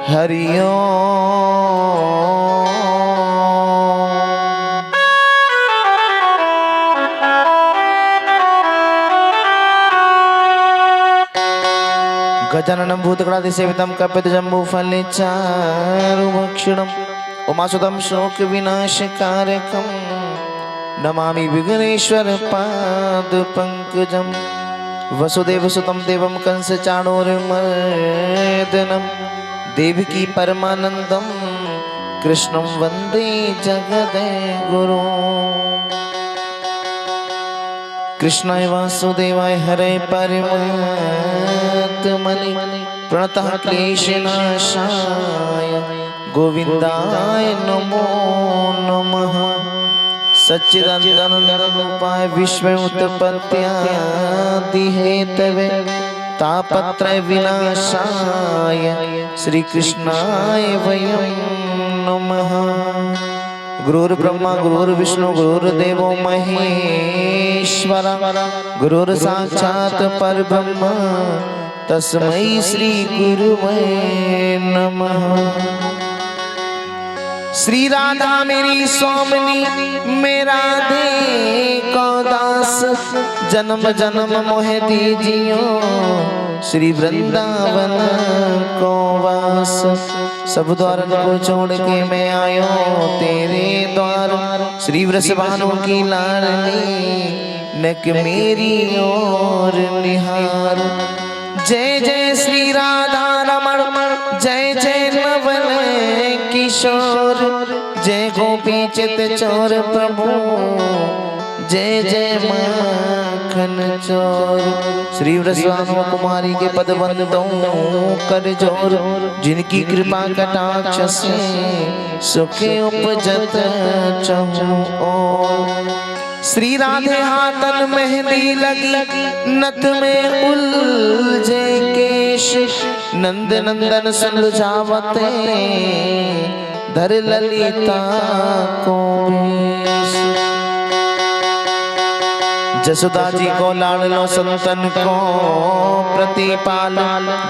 हरि गजाननं भूतगणाधिसेवितं कपितजम्बूफलचारुभक्षणं उमासुतं शोकविनाशकारकं नमामि विघ्नेश्वरपादपङ्कजं वसुदेवसुतं देवं कंसचाणूरमर्दनं देवकी परमानन्दं कृष्णं वन्दे जगद्गुरुं। कृष्णाय वासुदेवाय हरे परमात्मने प्रणतः क्लेशनाशाय गोविन्दाय नमो नमः। सच्चिदानन्दरूपाय विश्वोत्पत्त्यादिहेतवे तापत्रय विनाशाय श्रीकृष्णाय वयं नमः। गुरुर्ब्रह्मा गुरुर्विष्णु गुरुर्देवो महेश्वरा गुरुर्साक्षात् परब्रह्म तस्मै श्री गुरुवे नमः। श्री राधा मेरी स्वामिनी मेरा दे को दास जन्म जन्म मोहे दीजियो श्री वृंदावन को वास। सब द्वारन को छोड़ के मैं आयो तेरे द्वार श्री वृषभानु की लाडली नक मेरी ओर निहार। जय जय श्री राधा रमण जय जय नवल किशोर जय गोपी चित चोर प्रभु जय जय माखन चोर। श्री वृषभानु कुमारी के पद वंदों कर जोर जिनकी कृपा कटाक्ष से सुखे उपजत चहु ओर। श्री राधे हाथन मेहंदी लगी नथ में उलझे केश नंद नंदन सुलझावते धर ललिता को वेश। जसुदा जी को लाडलो संतन को प्रतिपाल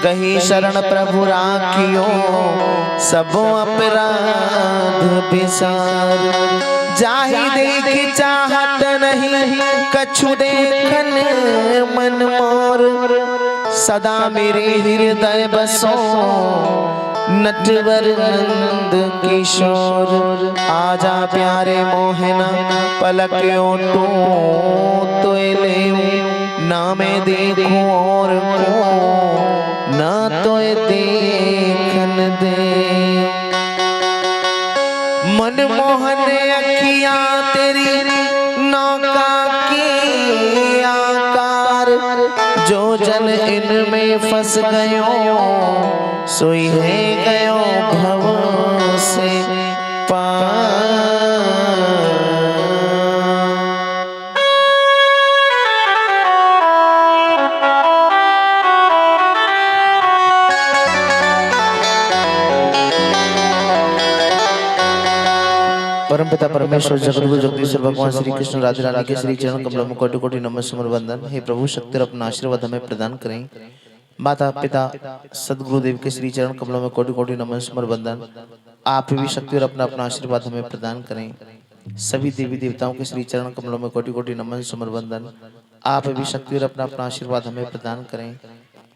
गही शरण प्रभु राखियो सबो अपराध विसार। जाहि देख चाहत नहीं कछु देखन मन मोर सदा मेरे हृदय बसो नटवर नंद किशोर। आजा प्यारे मोहना पलक ओटो तो ले ना मैं देखूं और को ना तो देखन दे। मनमोहन अखियां तेरी नौका के आकार जो जन इनमें फंस गयो सोई है गयो भव से पार। परमपिता परमेश्वर जगतगुरु जगदीश्वर भगवान श्री कृष्ण राधे रानी के श्री चरण कमलों में कोटि कोटि नमः समर वंदन। हे प्रभु शक्ति अपना आशीर्वाद हमें प्रदान करें। माता पिता सदगुरुदेव के श्री चरण कमलों में कोटि कोटि नमः समर वंदन। आप भी शक्ति और अपना अपना आशीर्वाद हमें प्रदान करें। सभी देवी देवताओं के श्री चरण कमलों में कोटि कोटि नमः समर वंदन। आप भी शक्ति और अपना अपना आशीर्वाद हमें प्रदान करें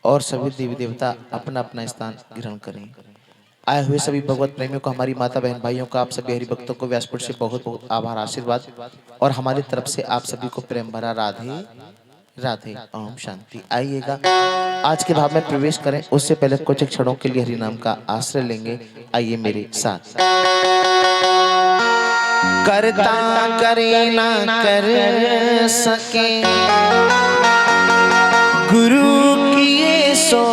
और सभी देवी देवता अपना अपना स्थान ग्रहण करें। आए हुए सभी भगवत प्रेमियों को हमारी माता बहन भाइयों का आप सभी हरि भक्तों को व्यासपीठ से बहुत बहुत आभार आशीर्वाद और हमारी तरफ से आप सभी को प्रेम भरा राधे राधे ओम शांति। आइएगा आज के भाव में प्रवेश करें उससे पहले कुछ क्षणों के लिए हरि नाम का आश्रय लेंगे। आइए मेरे साथ। करता करे ना कर सके गुरु किए सो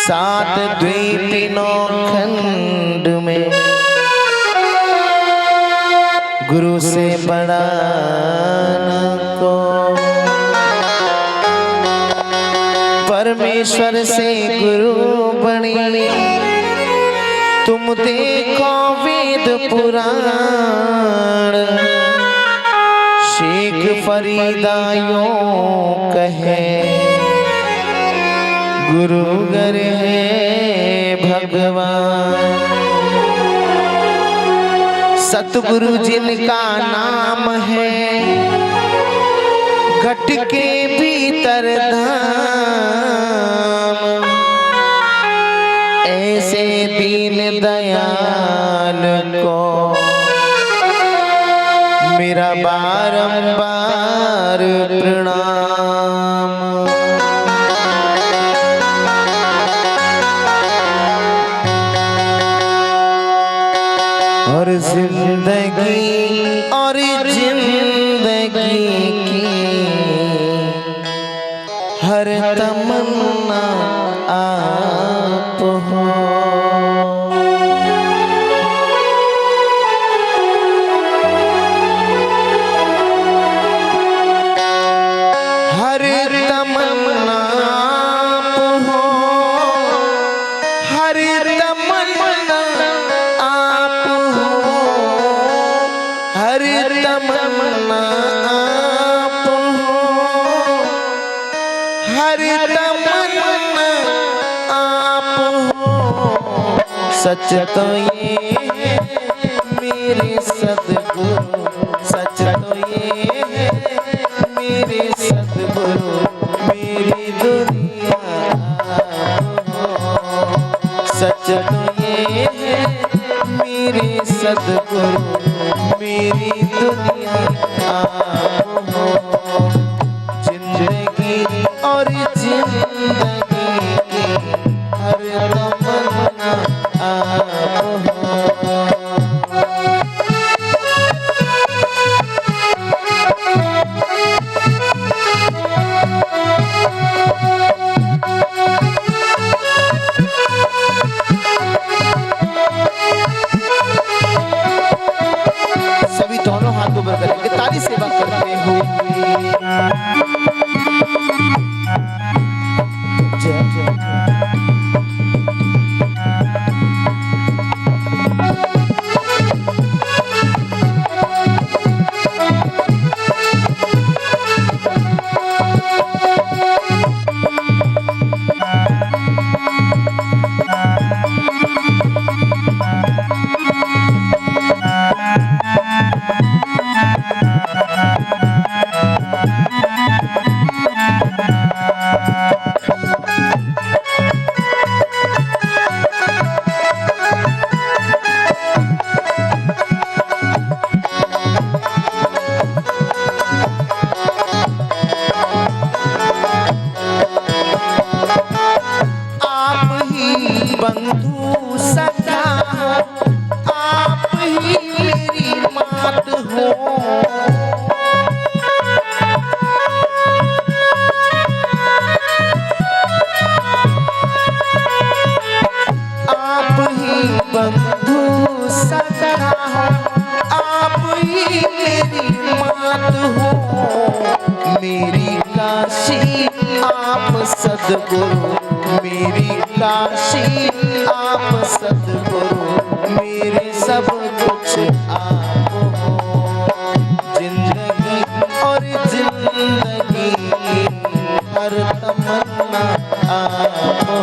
सात द्वीप नौ खंड में गुरु से बड़ा न को परमेश्वर से गुरु बनी तुम देखो वेद पुराण शेख फरीदायों कहे गुरु गर है भगवान। सतगुरु जिनका नाम है, घट के भीतर धाम। ऐसे दीन दयाल को मेरा बारंबार प्रणाम। और जिंदगी की हर तमन्ना आप हो। हर तमन्ना आप हो, हर तमन्ना आप हो, हर तमन्ना आप हो, हर तमन्ना आप हो। सच तो ये है मेरे सद्गुरु, सच तो ये है मेरे सद्गुरु, मेरी दुनिया आप हो। सच तो ये है मेरे सद्गुरु, मेरी दुनिया आप हो। जिंदगी और जिंदगी की हर तमन्ना आप हो। सभी दोनों हाथ ऊपर करेंगे, ताली सेवा करते हुए। जय जय बंधु सखा, आप ही मेरी मात हो। आप ही बंधु सखा, आप ही मेरी मात हो। मेरी काशी आप सद्गुरु, मेरी काशी आप सद्गुरु, मेरे सब कुछ आप हो। जिंदगी और जिंदगी की हर तमन्ना आप हो।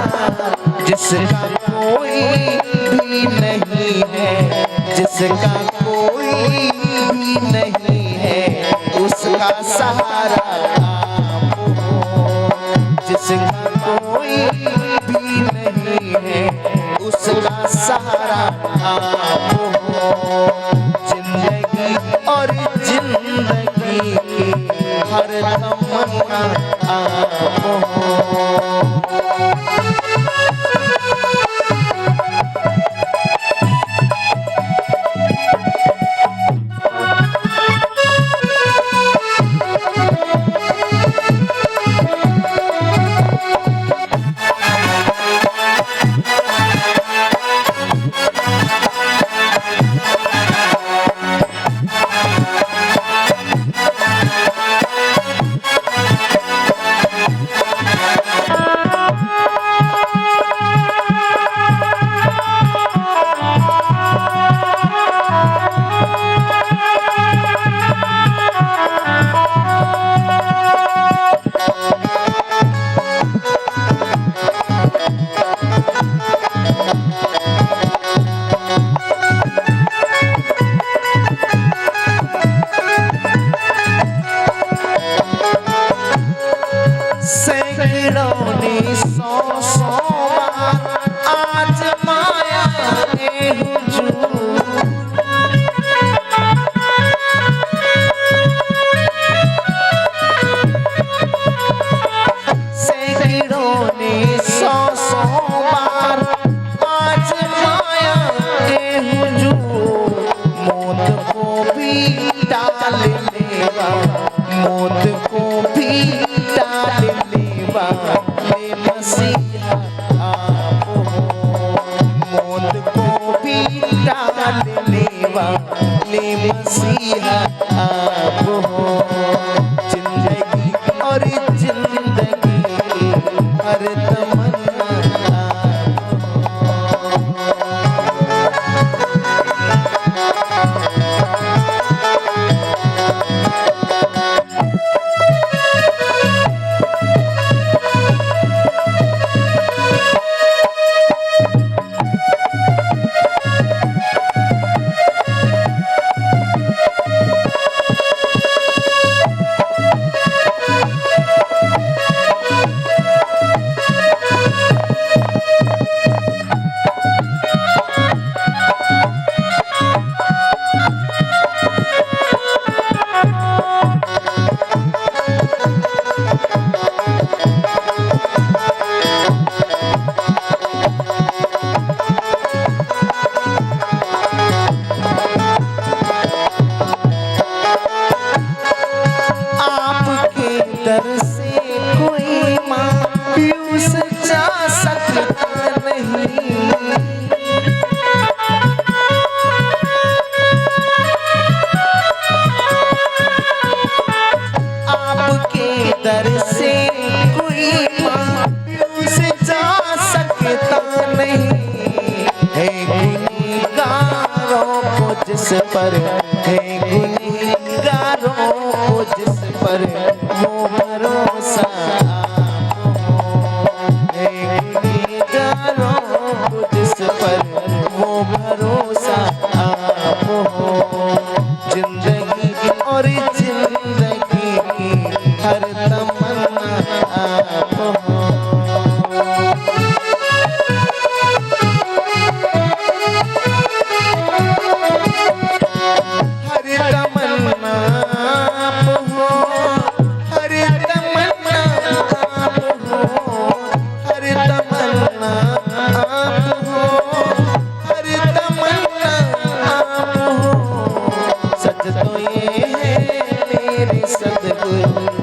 जिसका कोई भी नहीं है, जिसका कोई भी नहीं है, उसका सहारा आप हो। जिसका कोई भी नहीं है, उसका सहारा आप हो। जिंदगी और जिंदगी की हर तमन्ना आप हो। सैकड़ों ने सौ बार आजमाया है हुजूर। सैकड़ों ने सौ बार आजमाया है हुजूर। मौत को भी टाल लेगा, मौत को भी टाल लेगा मसीहा आप हो। मौत को भी टाल लेगा मसीहा आप हो। जिंदगी और जिंदगी हर तमन्ना आप हो। दर से कोई मायूस जा सकता नहीं। आपके दर से कोई मायूस जा सकता नहीं। है गुनहगारों को जिस पर, है गुनहगारों को जिस पर वो भरोसा आप हो। है गुनहगारों को जिस पर वो भरोसा आप हो। जिंदगी और जिंदगी की हर तमन्ना आप हो।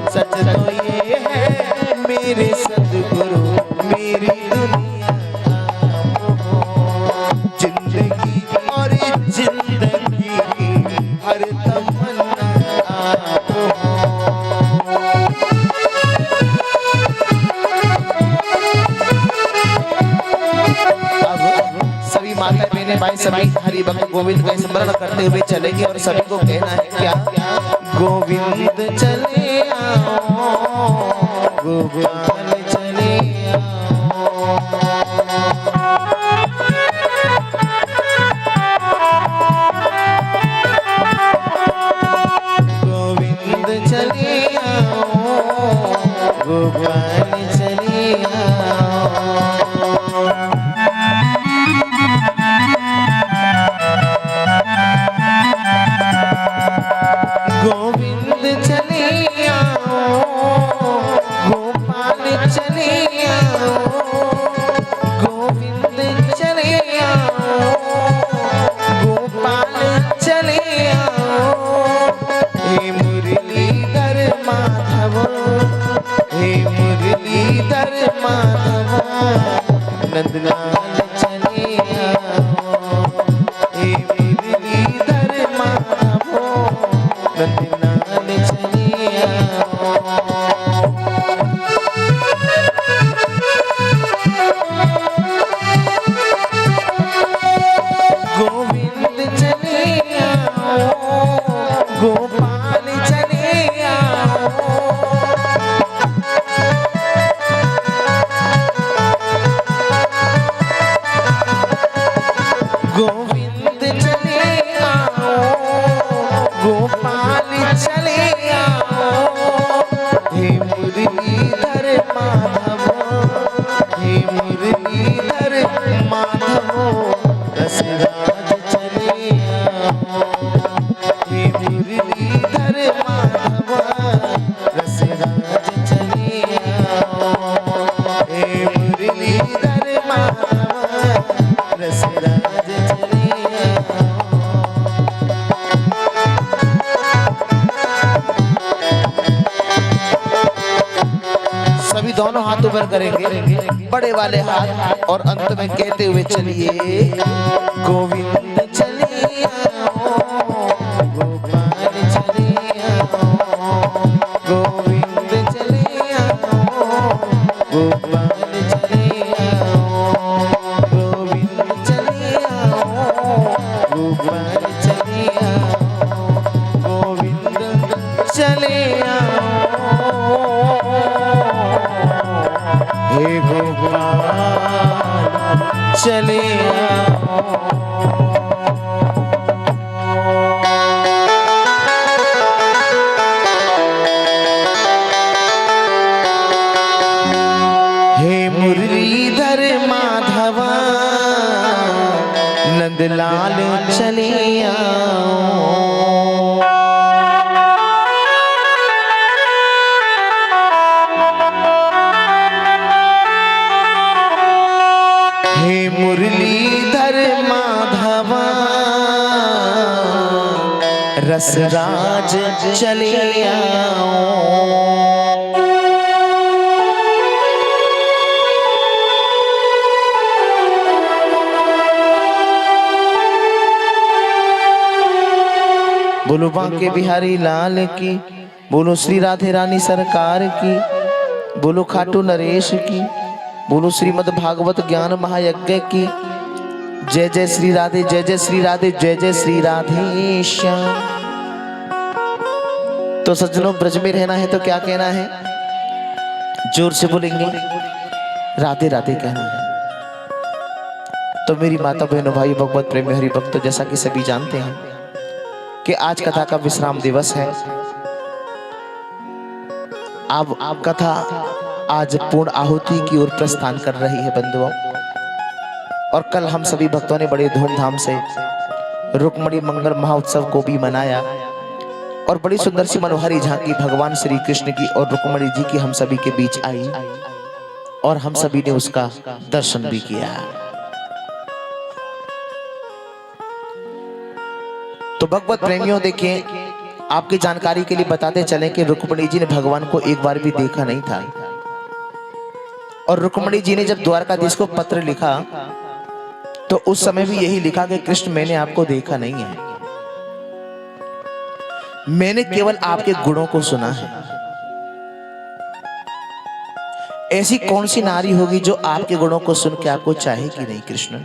सच तो ये है मेरे सद्गुरु, मेरी दुनिया आप हो। जिंदगी और जिंदगी की हर तमन्ना आप हो। अब सभी माता बहने भाई सभी हरि भक्त गोविंद का स्मरण करते हुए चलेंगे और सभी को कहना है क्या? गोविंद चले आओ, गोपाल चले आओ। गोपाल चले आओ। गोविंद चले आओ, गोपाल चले आओ, गोविंद चले आओ, गोपाल चले आओ। हे मुरलीधर माधव, हे मुरलीधर माधव, नंदलाल चले आओ। हे मुरलीधर माधव, नंदलाल चले आओ। गोविंद चले आओ, गोपाल चले आओ। गोविंद चले आओ, गोपाल चले आओ। हे मुरलीधर माधव, हे मुरलीधर माधव, रसराज चले आओ। हे मुरलीधर माधव, रसराज चले आओ। हे मुरलीधर माधव, रसराज चले आओ। सभी दोनों हाथ ऊपर करेंगे, बड़े वाले हाथ, और अंत में कहते हुए चलिए। गोविंद चले आओ, गोपाल चले आओ, गोविंद चले आओ, गोपाल चले आओ, गोविंद चले आओ, गोपाल चले आओ, गोविंद चले आओ। हे गोपाल चले आओ। हे मुरलीधर माधव, नंदलाल चले आओ। हे मुरलीधर माधव, रसराज चले आओ। बोलो बांके बिहारी लाल की, बोलो श्री राधे रानी सरकार की, बोलो खाटू नरेश की, बोलो श्रीमद् भागवत ज्ञान महायज्ञ की। जय जय श्री राधे, जय जय श्री राधे, जय जय श्री राधे श्याम। तो सज्जनों, ब्रज में रहना है तो क्या कहना है? जोर से बोलेंगे, राधे राधे कहना है। तो मेरी माता बहनों भाई भगवत प्रेमी हरि भक्त, जैसा कि सभी जानते हैं कि आज कथा का विश्राम दिवस है। अब कथा आज पूर्ण आहुति की ओर प्रस्थान कर रही है बंधुओं। और कल हम सभी भक्तों ने बड़े धूमधाम से रुक्मणी मंगल महोत्सव को भी मनाया, और बड़ी सुंदर सी मनोहरी झांकी भगवान श्री कृष्ण की और रुक्मणी जी की हम सभी के बीच आई, और हम सभी ने उसका दर्शन भी किया। तो भगवत प्रेमियों, देखिए, आपकी जानकारी के लिए बताते चलें कि रुक्मणी जी ने भगवान को एक बार भी देखा नहीं था। और रुक्मणी जी ने जब द्वारकाधीश को पत्र लिखा तो उस समय भी यही लिखा कि कृष्ण, मैंने आपको देखा नहीं है, मैंने केवल आपके गुणों को सुना है। ऐसी कौन सी नारी होगी जो आपके गुणों को सुन के आपको चाहेगी नहीं कृष्ण?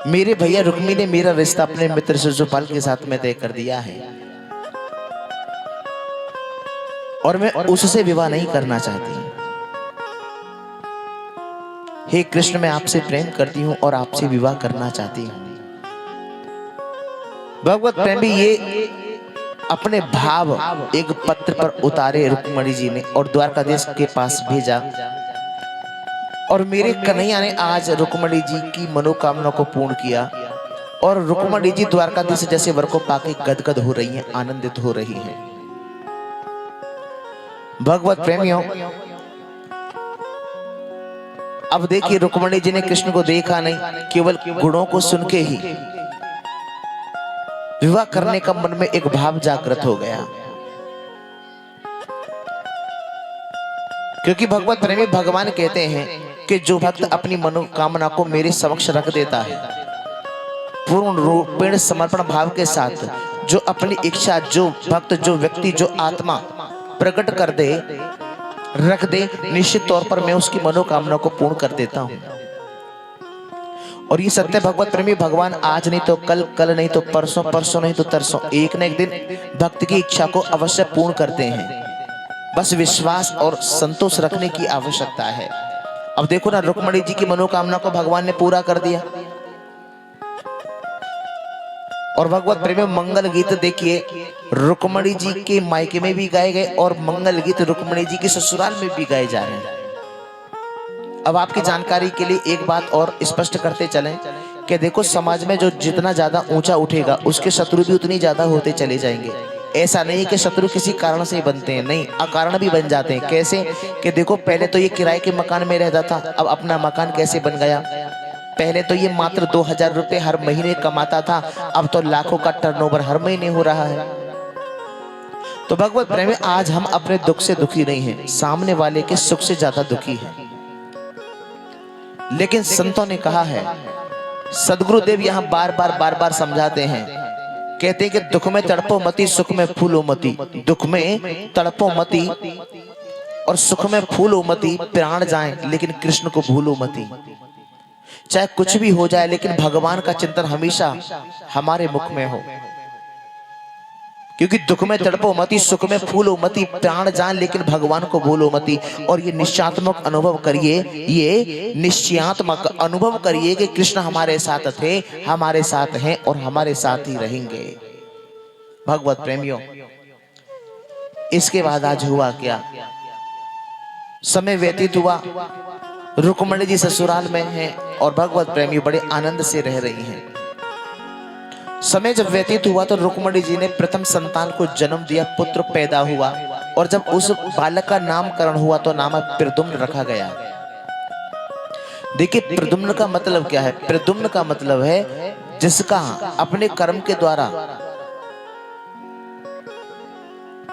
मेरे भैया रुक्मी ने मेरा रिश्ता अपने मित्र शिशुपाल के साथ में तय कर दिया है, और मैं उससे विवाह नहीं करना चाहती। हे कृष्ण, मैं आपसे प्रेम करती हूं और आपसे विवाह करना चाहती हूं। भगवत प्रेमी ये अपने भाव एक पत्र पर उतारे रुक्मणी जी ने और द्वारकाधीश के पास भेजा। और मेरे कन्हैया ने आज रुक्मणी जी की मनोकामना को पूर्ण किया और रुक्मणी जी द्वारकाधीश जैसे वर को पाके गदगद हो रही हैं, आनंदित हो रही हैं। भगवत प्रेमियों, अब देखिए रुक्मणी जी ने कृष्ण को देखा नहीं, केवल गुणों को सुन के ही विवाह करने का मन में एक भाव जागृत हो गया। क्योंकि भगवत प्रेमी भगवान कहते हैं कि जो भक्त अपनी मनोकामना को मेरे समक्ष रख देता है पूर्ण रूपेण समर्पण भाव के साथ, जो अपनी इच्छा, जो भक्त, जो व्यक्ति, जो आत्मा प्रकट कर दे, रख दे, निश्चित तौर पर मैं उसकी मनोकामना को पूर्ण कर देता हूं। और ये सत्य भगवत प्रेमी भगवान आज नहीं तो कल, कल नहीं तो परसों, परसों नहीं तो तरसों, एक न एक दिन भक्त की इच्छा को अवश्य पूर्ण करते हैं। बस विश्वास और संतोष रखने की आवश्यकता है। अब देखो ना, रुक्मणी जी की मनोकामना को भगवान ने पूरा कर दिया। और भगवत प्रेमी मंगल गीत देखिए, रुक्मणी जी के मायके में भी गाए गए और मंगल गीत रुक्मणी जी के ससुराल में भी गाए जा रहे हैं। अब आपकी जानकारी के लिए एक बात और स्पष्ट करते चलें कि देखो, समाज में जो जितना ज्यादा ऊंचा उठेगा उसके शत्रु भी उतनी ज्यादा होते चले जाएंगे। ऐसा नहीं कि शत्रु किसी कारण से ही बनते हैं, नहीं, अकारण भी बन जाते हैं। कैसे कि देखो, पहले तो ये किराए के मकान में रहता था, अब अपना मकान कैसे बन गया। पहले तो ये मात्र 2000 रुपए हर महीने कमाता था, अब तो लाखों का टर्नओवर हर महीने हो रहा है। तो भगवत प्रेमी, आज हम अपने दुख से दुखी नहीं हैं, सामने वाले के सुख से ज्यादा दुखी हैं। लेकिन संतों ने कहा है, सदगुरुदेव यहाँ बार बार समझाते हैं, कहते हैं कि दुख में तड़पो मती, सुख में फूलो मती। दुख में तड़पो मती और सुख में फूलो मती, प्राण जाए लेकिन कृष्ण को भूलो मती। चाहे कुछ भी हो जाए लेकिन भगवान का चिंतन हमेशा हमारे मुख में हो। क्योंकि दुख में तड़पो मती, सुख में फूलो मती, प्राण जान लेकिन भगवान को भूलो मती। और ये निश्चयात्मक अनुभव करिए, ये निश्चयात्मक अनुभव करिए कि कृष्ण हमारे साथ थे, हमारे साथ हैं और हमारे साथ ही रहेंगे। भगवत प्रेमियों, इसके बाद आज हुआ क्या? समय व्यतीत हुआ, रुक्मणी जी ससुराल में हैं और भगवत प्रेमी बड़े आनंद से रह रही हैं। समय जब व्यतीत हुआ तो रुक्मणी जी ने प्रथम संतान को जन्म दिया, पुत्र पैदा हुआ। और जब उस बालक का नामकरण हुआ तो नाम प्रद्युम्न रखा गया। देखिए, प्रद्युम्न का मतलब क्या है? प्रद्युम्न का मतलब है जिसका अपने कर्म के द्वारा,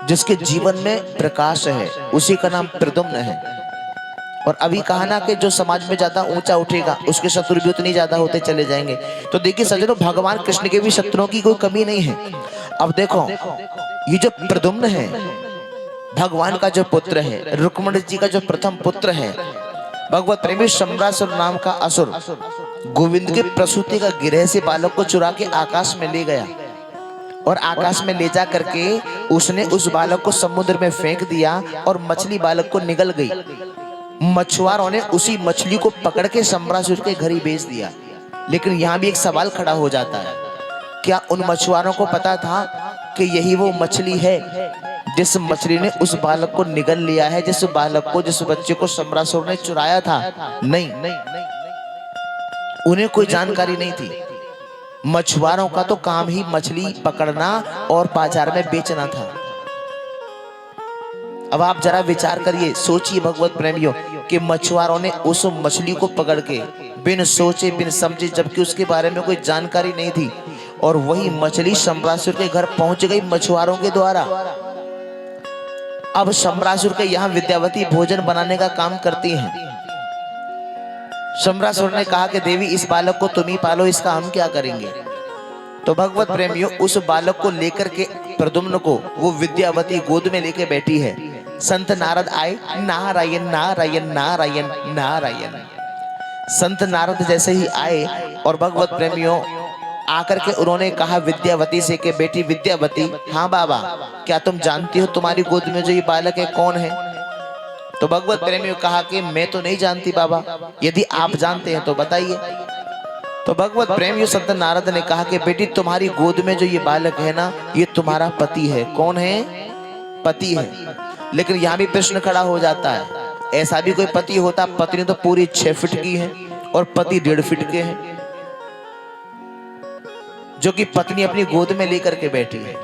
जिसके जीवन में प्रकाश है, उसी का नाम प्रद्युम्न है। और अभी कहा ना कि जो समाज में ज्यादा ऊंचा उठेगा उसके शत्रु भी उतनी ज्यादा होते चले जाएंगे। तो देखिए सज्जनों, भगवान कृष्ण के भी शत्रुओं की कोई कमी नहीं है। अब देखो, ये जो प्रद्युम्न है भगवान का जो पुत्र है, रुक्मणी जी का जो प्रथम पुत्र है, भगवत प्रेमी शंबरासुर नाम का असुर गोविंद के प्रसूति का गिरह से बालक को चुरा के आकाश में ले गया। और आकाश में ले जा करके उसने उस बालक को समुद्र में फेंक दिया और मछली बालक को निगल गई। मछुआरों ने उसी मछली को पकड़ के शंबरासुर के घर ही बेच दिया। लेकिन यहाँ भी एक सवाल खड़ा हो जाता है, क्या उन मछुआरों को पता था कि यही वो मछली है जिस मछली ने उस बालक को निगल लिया है, जिस बालक को, जिस बच्चे को शंबरासुर ने चुराया था? नहीं, उन्हें कोई जानकारी नहीं थी। मछुआरों का तो काम ही मछली पकड़ना और बाजार में बेचना था। अब आप जरा विचार करिए, सोचिए भगवत प्रेमियों कि मछुआरों ने उस मछली को पकड़ के बिन सोचे बिन समझे, जबकि उसके बारे में कोई जानकारी नहीं थी, और वही मछली शंबरासुर के घर पहुंच गई मछुआरों के द्वारा। अब शंबरासुर के यहाँ विद्यावती भोजन बनाने का काम करती हैं। शंबरासुर ने कहा कि देवी, इस बालक को तुम ही पालो, इसका हम क्या करेंगे? तो भगवत प्रेमियों, उस बालक को लेकर के प्रद्युम्न को वो विद्यावती गोद में लेके बैठी है। संत नारद आए, नारायण नारायण नारायण नारायण। संत नारद जैसे ही आए और भगवत प्रेमियों आकर के उन्होंने कहा विद्यावती से कि बेटी विद्यावती, हाँ बाबा, क्या तुम जानती हो तुम्हारी गोद में जो ये बालक है कौन है? तो भगवत प्रेमियों कहा कि मैं तो नहीं जानती बाबा, यदि आप जानते हैं तो बताइए। तो भगवत प्रेम ये संत नारद ने कहा कि बेटी तुम्हारी गोद में जो ये बालक है ना, ये तुम्हारा पति है। कौन है? पति है। लेकिन यहां भी प्रश्न खड़ा हो जाता है, ऐसा भी कोई पति होता? पत्नी तो पूरी 6 फीट की है और पति 1.5 फीट के हैं, जो कि पत्नी अपनी गोद में लेकर के बैठी है।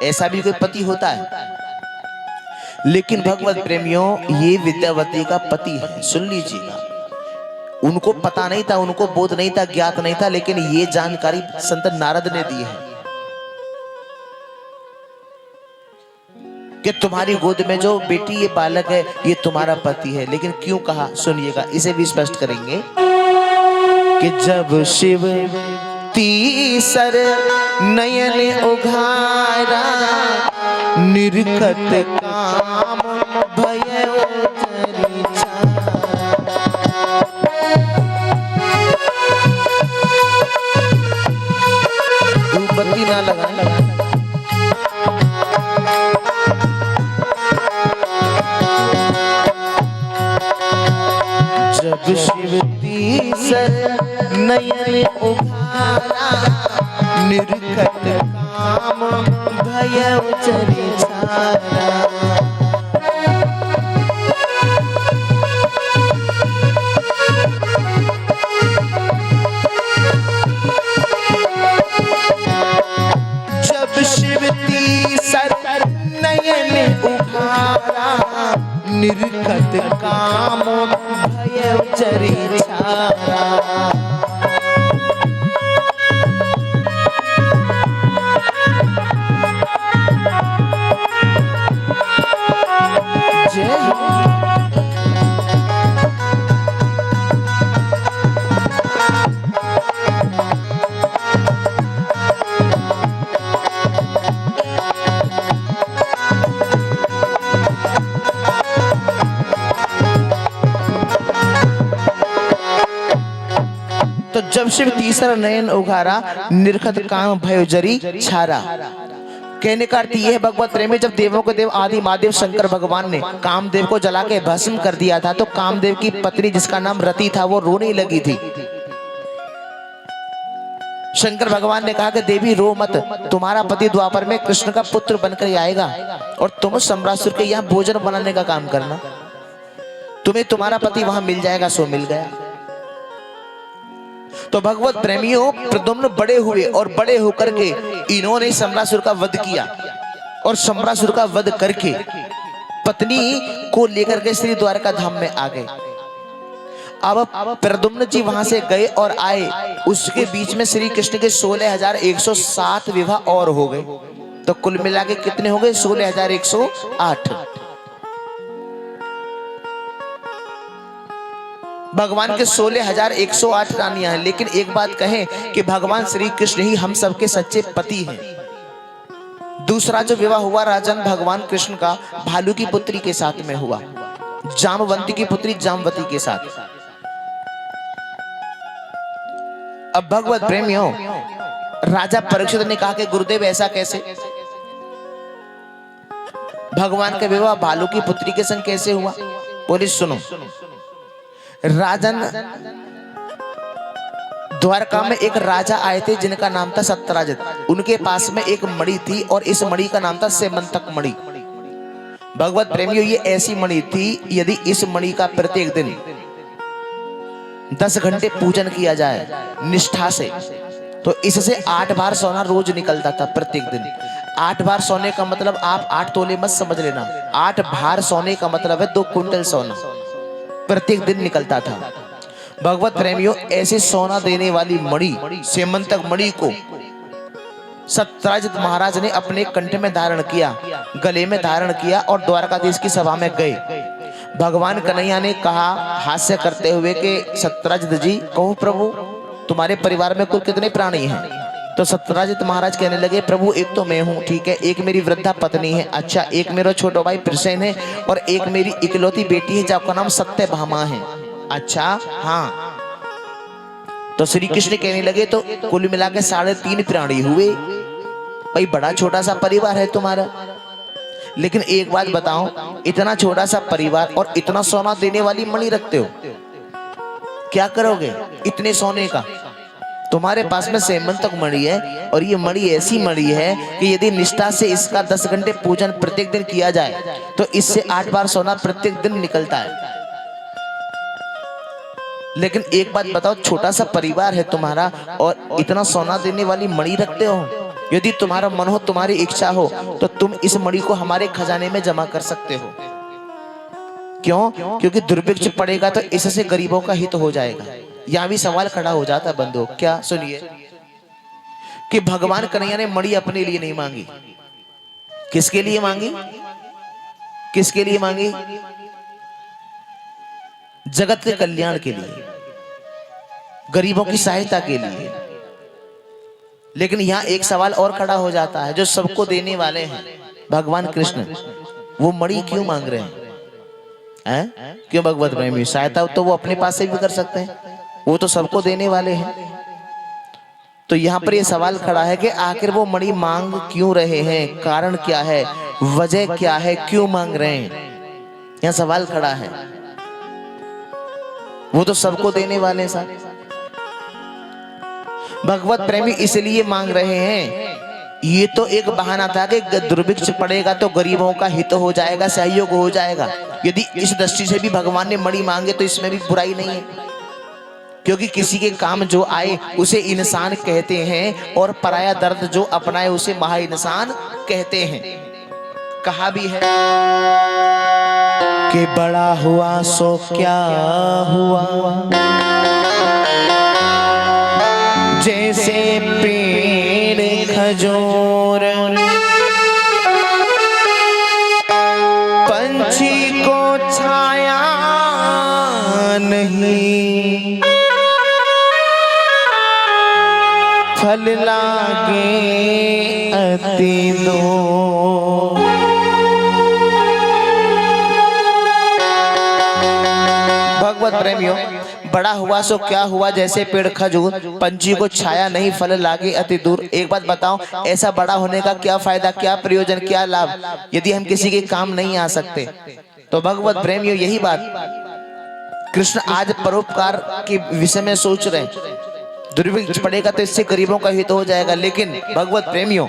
ऐसा भी कोई पति होता है? लेकिन भगवत प्रेमियों, ये विद्यावती का पति है। सुन लीजिएगा, उनको पता नहीं था, उनको बोध नहीं था, ज्ञात नहीं था, लेकिन ये जानकारी संत नारद ने दी है कि तुम्हारी गोद में जो बेटी ये बालक है, ये तुम्हारा पति है। लेकिन क्यों कहा, सुनिएगा, इसे भी स्पष्ट करेंगे कि जब शिव तीसर नयन उघारा, निर्खत काम भय जरी बत्ती ना लगा। जब शिव तीसर नयन उघारा, निर्खत काम भय चरी छारा। निर्खत काम भय चरी छारा। तो जब शिव तीसरा नयन उघारा, निर्खत काम भय जरी छारा। कहने का अर्थ यह है भगवत प्रेम में, जब देवों के देव आदि महादेव शंकर भगवान ने कामदेव को जला के भस्म कर दिया था, तो कामदेव की पत्नी जिसका नाम रति था, वो रोने लगी थी। शंकर भगवान ने कहा कि देवी रो मत, तुम्हारा पति द्वापर में कृष्ण का पुत्र बनकर आएगा और तुम सम्रासुर के यहाँ भोजन बनाने का काम करना, तुम्हें तुम्हारा पति वहां मिल जाएगा। सो मिल गया। तो भगवत प्रेमियों, प्रद्युम्न बड़े हुए और बड़े होकर के इन्होंने सम्रासुर का वध किया और सम्रासुर का वध करके पत्नी को लेकर के श्री द्वारका धाम में आ गए। अब प्रद्युम्न जी वहां से गए और आए, उसके बीच में श्री कृष्ण के 16,107 विवाह और हो गए। तो कुल मिला के कितने हो गए? 16,108। भगवान के 16,108 रानियां हैं। लेकिन एक बात कहें कि भगवान श्री कृष्ण ही हम सबके सच्चे पति हैं। दूसरा जो विवाह हुआ राजन भगवान कृष्ण का भालू की पुत्री के साथ में हुआ, जामवंती की पुत्री जामवती के साथ। अब भगवत प्रेमियों, राजा परीक्षित ने कहा कि गुरुदेव ऐसा कैसे? भगवान का विवाह भालू की पुत्री के संग कैसे हुआ? बोले सुनो, राजन द्वारका में एक राजा आए थे जिनका नाम था सत्यराजित। उनके पास में एक मणि थी और इस मणि का नाम था सेमंतक मणि। भगवत प्रेमियों, ये ऐसी मणि थी, यदि इस मणि का प्रत्येक दिन 10 घंटे पूजन किया जाए निष्ठा से, तो इससे 8 बार सोना रोज निकलता था प्रत्येक दिन। 8 बार सोने का मतलब आप 8 तोले मत समझ लेना, 8 बार सोने का मतलब है 2 कुंटल सोना प्रत्येक दिन निकलता था। भगवत प्रेमियों, ऐसे सोना देने वाली मणि सेमंतक मणि को सत्यराजित महाराज ने अपने कंठ में धारण किया, गले में धारण किया और द्वारकाधीश की सभा में गए। भगवान कन्हैया ने कहा हास्य करते हुए कि सत्यराजित जी, कहो प्रभु तुम्हारे परिवार में कुल कितने प्राणी हैं? तो सत्यराजित महाराज कहने लगे, प्रभु एक तो मैं हूँ, ठीक है, एक मेरी वृद्धा पत्नी है, अच्छा, एक मेरा छोटा भाई प्रसेन है और एक मेरी इकलौती बेटी है जिसका नाम सत्यभामा है। अच्छा, हाँ। तो श्री कृष्ण कहने लगे तो कुल मिला के 3.5 प्राणी हुए। भाई बड़ा छोटा सा परिवार है तुम्हारा। लेकिन एक बात बताओ, इतना छोटा सा परिवार और इतना सोना देने वाली मणि रखते हो, क्या करोगे इतने सोने का? तुम्हारे पास में सेमंतक मणि है और ये मणि ऐसी मणि है कि यदि निष्ठा से इसका 10 घंटे पूजन प्रत्येक दिन किया जाए तो इससे 8 बार सोना प्रत्येक दिन निकलता है। लेकिन एक बात बताओ, छोटा सा परिवार है तुम्हारा और इतना सोना देने वाली मणि रखते हो। यदि तुम्हारा मन हो, तुम्हारी इच्छा हो तो तुम इस मणि को हमारे खजाने में जमा कर सकते हो। क्यों? क्योंकि दुर्भिक्ष पड़ेगा तो इससे गरीबों का हित हो जाएगा। यहां भी सवाल खड़ा हो जाता है बंधुओं, क्या सुनिए कि भगवान कन्हैया ने मणि अपने लिए नहीं मांगी। किसके लिए मांगी? किसके लिए मांगी? जगत के कल्याण के लिए, गरीबों की सहायता के लिए। लेकिन यहां एक सवाल और खड़ा हो जाता है, जो सबको देने वाले हैं भगवान कृष्ण, वो मणि क्यों मांग रहे हैं? क्यों भगवत प्रेमी? सहायता तो वो अपने पास से भी कर सकते हैं, वो तो सबको देने वाले हैं। तो यहाँ पर ये सवाल खड़ा है कि आखिर वो मणि मांग क्यों रहे हैं, कारण क्या है, वजह क्या है, क्यों मांग रहे हैं? यहाँ सवाल खड़ा है। वो तो सबको देने वाले हैं साहब। भगवत प्रेमी इसलिए मांग रहे हैं, ये तो एक बहाना था कि दुर्भिक्ष पड़ेगा तो गरीबों का हित हो जाएगा, सहयोग हो जाएगा। यदि इस दृष्टि से भी भगवान ने मणि मांगे तो इसमें भी बुराई नहीं है, क्योंकि किसी के काम जो आए उसे इंसान कहते हैं और पराया दर्द जो अपनाए उसे महा इंसान कहते हैं। कहा भी है कि बड़ा हुआ सो क्या हुआ, जैसे पेड़ खजूर, पंछी को छाया नहीं, फल लागे अति दूर। भगवत प्रेमियों, बड़ा हुआ सो क्या हुआ, जैसे पेड़ खजूर, पंछी को छाया नहीं, फल लागे अति दूर। एक बात बताओ, ऐसा बड़ा होने का क्या फायदा, क्या प्रयोजन, क्या लाभ, यदि हम किसी के काम नहीं आ सकते? तो भगवत प्रेमियों, यही बात कृष्ण आज परोपकार के विषय में सोच रहे हैं। दुर्भिक्ष पड़ेगा तो इससे गरीबों का हित हो जाएगा। लेकिन भगवत प्रेमियों,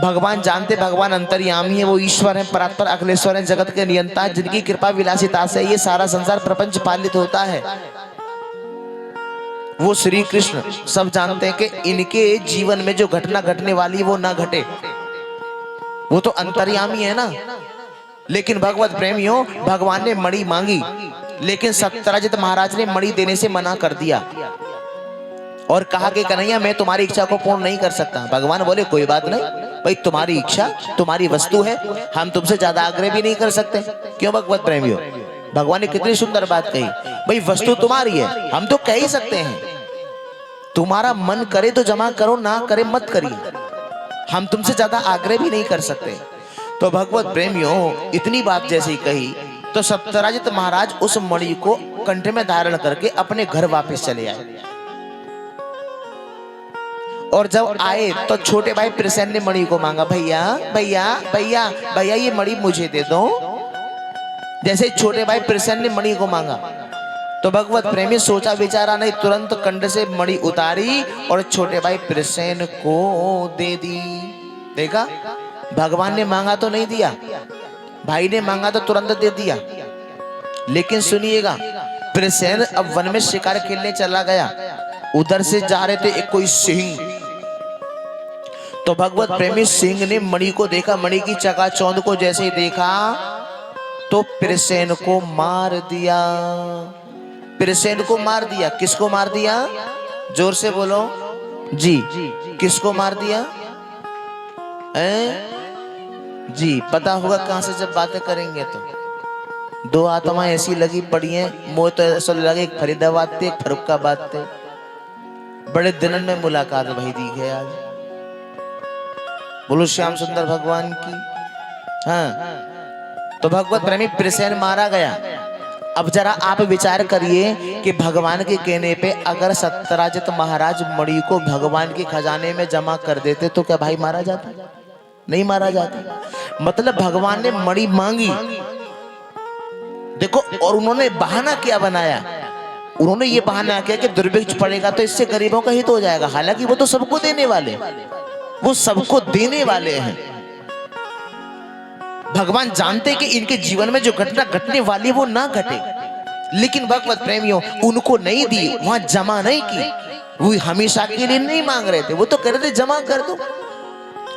भगवान जानते, भगवान अंतर्यामी है, वो ईश्वर है, परात्पर अखिलेश्वर है, जगत के नियंता, जिनकी कृपा विलासिता से ये सारा संसार प्रपंच पालित होता है। वो श्री कृष्ण सब जानते हैं कि इनके जीवन में जो घटना घटने वाली वो ना घटे, वो तो अंतर्यामी है ना। लेकिन भगवत प्रेमियों, भगवान ने मणि मांगी, लेकिन सत्यराजित महाराज ने मणि देने से मना कर दिया और कहा कि कन्हैया मैं तुम्हारी इच्छा को पूर्ण नहीं कर सकता। भगवान बोले कोई बात नहीं भाई, तुम्हारी इच्छा तुम्हारी वस्तु है, हम तुमसे ज्यादा आग्रह भी नहीं कर सकते। क्यों भगवत प्रेमियों? भगवान ने कितनी सुंदर बात कही, भाई वस्तु तुम्हारी है, हम तो कह ही सकते हैं, तुम्हारा मन करे तो जमा करो, ना करे मत करिए, हम तुमसे ज्यादा आग्रह भी नहीं कर सकते। तो भगवत प्रेमियों, इतनी बात जैसे ही कही तो सत्यराजित महाराज उस मणि को कंठ में धारण करके अपने घर वापस चले आए। और जब आए तो छोटे भाई प्रसेन ने मणि को मांगा, भैया भैया भैया भैया ये मणि मुझे दे दो। जैसे छोटे भाई प्रसेन ने मणि को मांगा तो भगवत प्रेमी सोचा विचारा नहीं, तुरंत कंठ से मणि उतारी और छोटे भाई प्रसेन को दे दी। देखा, भगवान ने मांगा तो नहीं दिया, भाई ने मांगा तो तुरंत दे दिया। लेकिन सुनिएगा, प्रसेन अब वन में शिकार खेलने चला गया, उधर से जा रहे थे एक कोई सिंह। तो भगवत प्रेमी सिंह ने मणि को देखा, मणि की चकाचौंध को जैसे ही देखा तो प्रसेन को मार दिया। प्रसेन को मार दिया। किसको मार दिया? जोर से बोलो जी, किसको मार दिया? जी पता होगा कहां से जब बातें करेंगे तो। दो आत्मा ऐसी लगी पड़ी हैं, मोह तो ऐसा लगे एक फरीदाबाद थे एक फरुखाबाद थे। बड़े दिनन में मुलाकात भाई दी है आज। बोलो श्याम सुंदर भगवान की। हाँ, तो भगवत प्रेमी प्रसेन मारा गया। अब जरा आप विचार करिए कि भगवान के कहने पे अगर सत्यराजित महाराज मणि को भगवान के खजाने में जमा कर देते तो क्या भाई मारा जाता? नहीं मारा जाता। मतलब भगवान ने मणि मांगी, देखो, और उन्होंने बहाना क्या बनाया, उन्होंने ये बहाना किया कि दुर्भिक्ष पड़ेगा तो इससे गरीबों का हित हो जाएगा। हालांकि वो तो सबको देने वाले, वो सबको देने वाले हैं। भगवान जानते कि इनके जीवन में जो घटना घटने वाली है वो ना घटे, लेकिन भगवत प्रेमियों उनको नहीं दी, वहां जमा नहीं की। वो हमेशा के लिए नहीं मांग रहे थे, वो तो कह रहे थे जमा कर दो,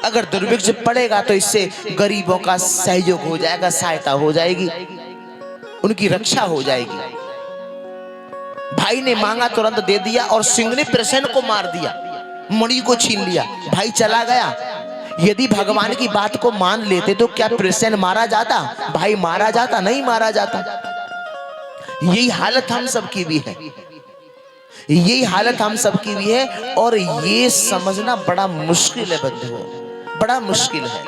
अगर दुर्भिक्ष पड़ेगा तो इससे गरीबों का सहयोग हो जाएगा, सहायता हो जाएगी, उनकी रक्षा हो जाएगी। भाई ने मांगा, तुरंत दे दिया, और सिंह ने प्रसेन को मार दिया, मणि को छीन लिया, भाई चला गया। यदि भगवान की बात को मान लेते तो क्या प्रसेन मारा जाता, भाई मारा जाता? नहीं मारा जाता। यही हालत हम सबकी भी है, यही हालत हम सबकी भी है, और ये समझना बड़ा मुश्किल है बंधुओं, बड़ा मुश्किल है।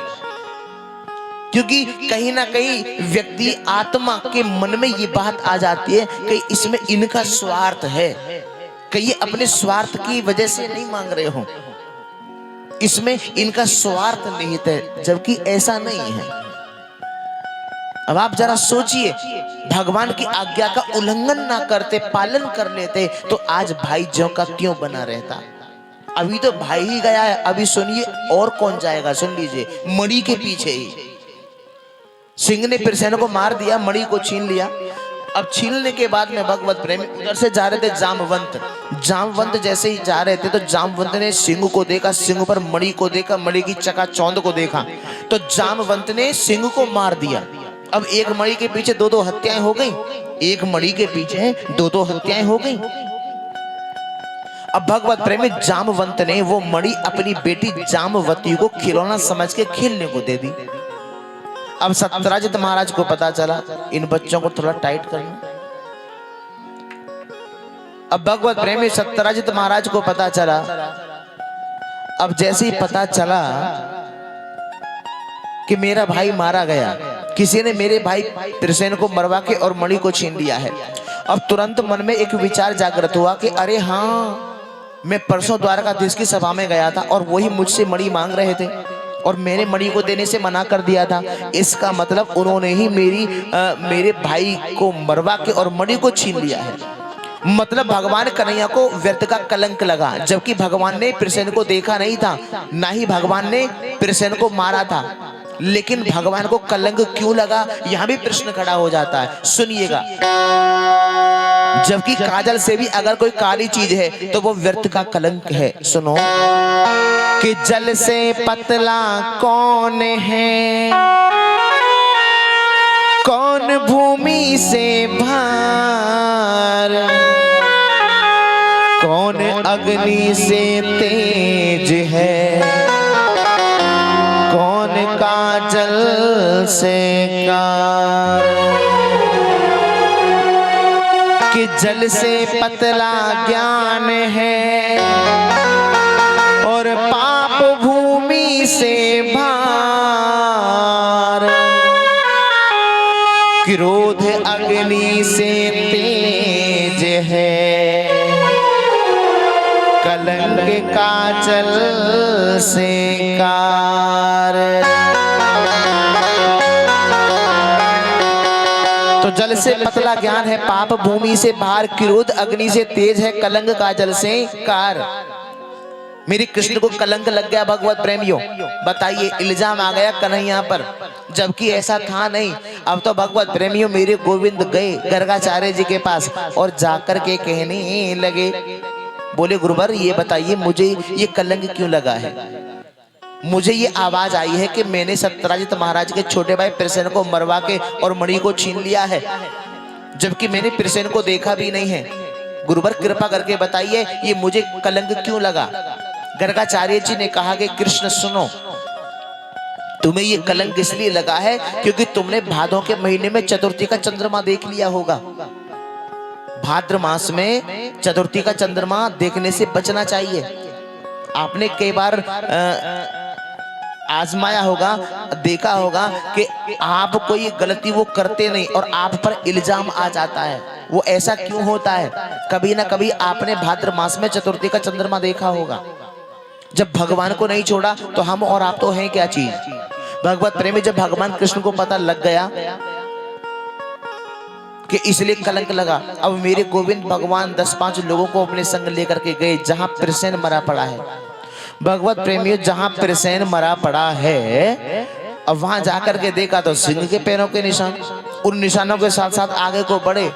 क्योंकि कहीं ना कहीं व्यक्ति आत्मा के मन में ये बात आ जाती है कि इसमें इनका स्वार्थ है, कि ये अपने स्वार्थ की वजह से नहीं मांग रहे हो, इसमें इनका स्वार्थ निहित है, जबकि ऐसा नहीं है। अब आप जरा सोचिए, भगवान की आज्ञा का उल्लंघन ना करते, पालन कर लेते, तो आज भाई ज्यों का त्यों बना रहता। अभी तो भाई ही गया है, अभी सुनिए और कौन जाएगा, सुन लीजिए, मणि के पीछे ही। सिंह ने प्रसेन को मार दिया, मणि को छीन लिया। अब छीनने के बाद में भगवत प्रेमी उधर से जा रहे थे जामवंत, जामवंत जैसे ही जा रहे थे तो जामवंत ने सिंह को देखा, सिंह पर मणि को देखा, मणि की चकाचौंध को देखा, तो जामवंत ने सिंह को मार दिया। अब एक मणि के पीछे दो दो हत्याएं हो गई, एक मणि के पीछे दो दो हत्याएं हो गई। अब भगवत प्रेमी जामवंत ने वो मणि अपनी बेटी जामवती को खिलौना समझ के खेलने को दे दी। अब सत्यराजित महाराज को पता चला, इन बच्चों को थोड़ा टाइट करना। अब भगवत प्रेमी सत्यराजित महाराज को पता चला। अब जैसे ही पता चला कि मेरा भाई मारा गया, किसी ने मेरे भाई प्रसेन को मरवा के और मणि को छीन लिया है, अब तुरंत मन में एक विचार जागृत हुआ कि अरे हाँ, मैं परसों द्वारकाधीश की सभा में गया था और वही मुझसे मणि मांग रहे थे और मैंने मणि को देने से मना कर दिया था। इसका मतलब उन्होंने ही मेरे भाई को मरवा के और मणि को छीन लिया है। मतलब भगवान कन्हैया को व्यर्थ का कलंक लगा, जबकि भगवान ने प्रसेन को देखा नहीं था, ना ही भगवान ने प्रसेन को मारा था, लेकिन भगवान को कलंक क्यों लगा, यहां भी प्रश्न खड़ा हो जाता है। सुनिएगा, जबकि काजल से भी अगर कोई काली चीज है तो वो व्यर्थ का कलंक है। सुनो कि जल से पतला कौन है, कौन भूमि से भार, कौन अग्नि से तेज है, कौन काजल से कार। कि जल से पतला ज्ञान है और पाप भूमि से भार, क्रोध अग्नि से तेज है, कलंक काजल से कार। तो जल से पतला ज्ञान है, पाप भूमि से भार, क्रोध अग्नि से तेज है, कलंक काजल से कार। मेरी कृष्ण को कलंक लग गया भगवत प्रेमियों, बताइए, इल्जाम आ गया कन्हैया पर, जबकि ऐसा था नहीं। अब तो भगवत प्रेमियों मेरे गोविंद गए गर्गाचार्य जी के पास और जाकर के कहने लगे, बोले गुरुवर ये बताइए मुझे ये कलंक क्यों लगा है। मुझे ये आवाज आई है कि मैंने सत्यराजित महाराज के छोटे भाई प्रसेन को मरवा के और मणि को छीन लिया है, जबकि मैंने प्रसेन को देखा भी नहीं है। गुरुवर कृपा करके बताइए ये मुझे कलंक क्यों लगा। गर्गाचार्य जी ने कहा कि कृष्ण सुनो, तुम्हें ये कलंक इसलिए लगा है क्योंकि तुमने भादों के महीने में चतुर्थी का चंद्रमा देख लिया होगा। भाद्र मास में चतुर्थी का चंद्रमा देखने से बचना चाहिए। आपने कई बार आजमाया होगा, देखा होगा कि आप कोई गलती वो करते नहीं और आप पर इल्जाम आ जाता है। वो ऐसा क्यों होता है? कभी ना कभी आपने भाद्र मास में चतुर्थी का चंद्रमा देखा होगा। जब भगवान को नहीं छोड़ा तो हम और आप तो हैं क्या चीज। भगवत प्रेमी, जब भगवान कृष्ण को पता लग गया कि इसलिए कलंक लगा। अब मेरे गोविंद भगवान 10-5 लोगों को अपने संग लेकर के गए जहां प्रसेन मरा पड़ा है। भगवत प्रेमियों, जहां प्रसेन मरा पड़ा है, अब वहां जाकर के देखा तो सिंह के पैरों के निशान। उन निशानों के साथ साथ आगे को बढ़े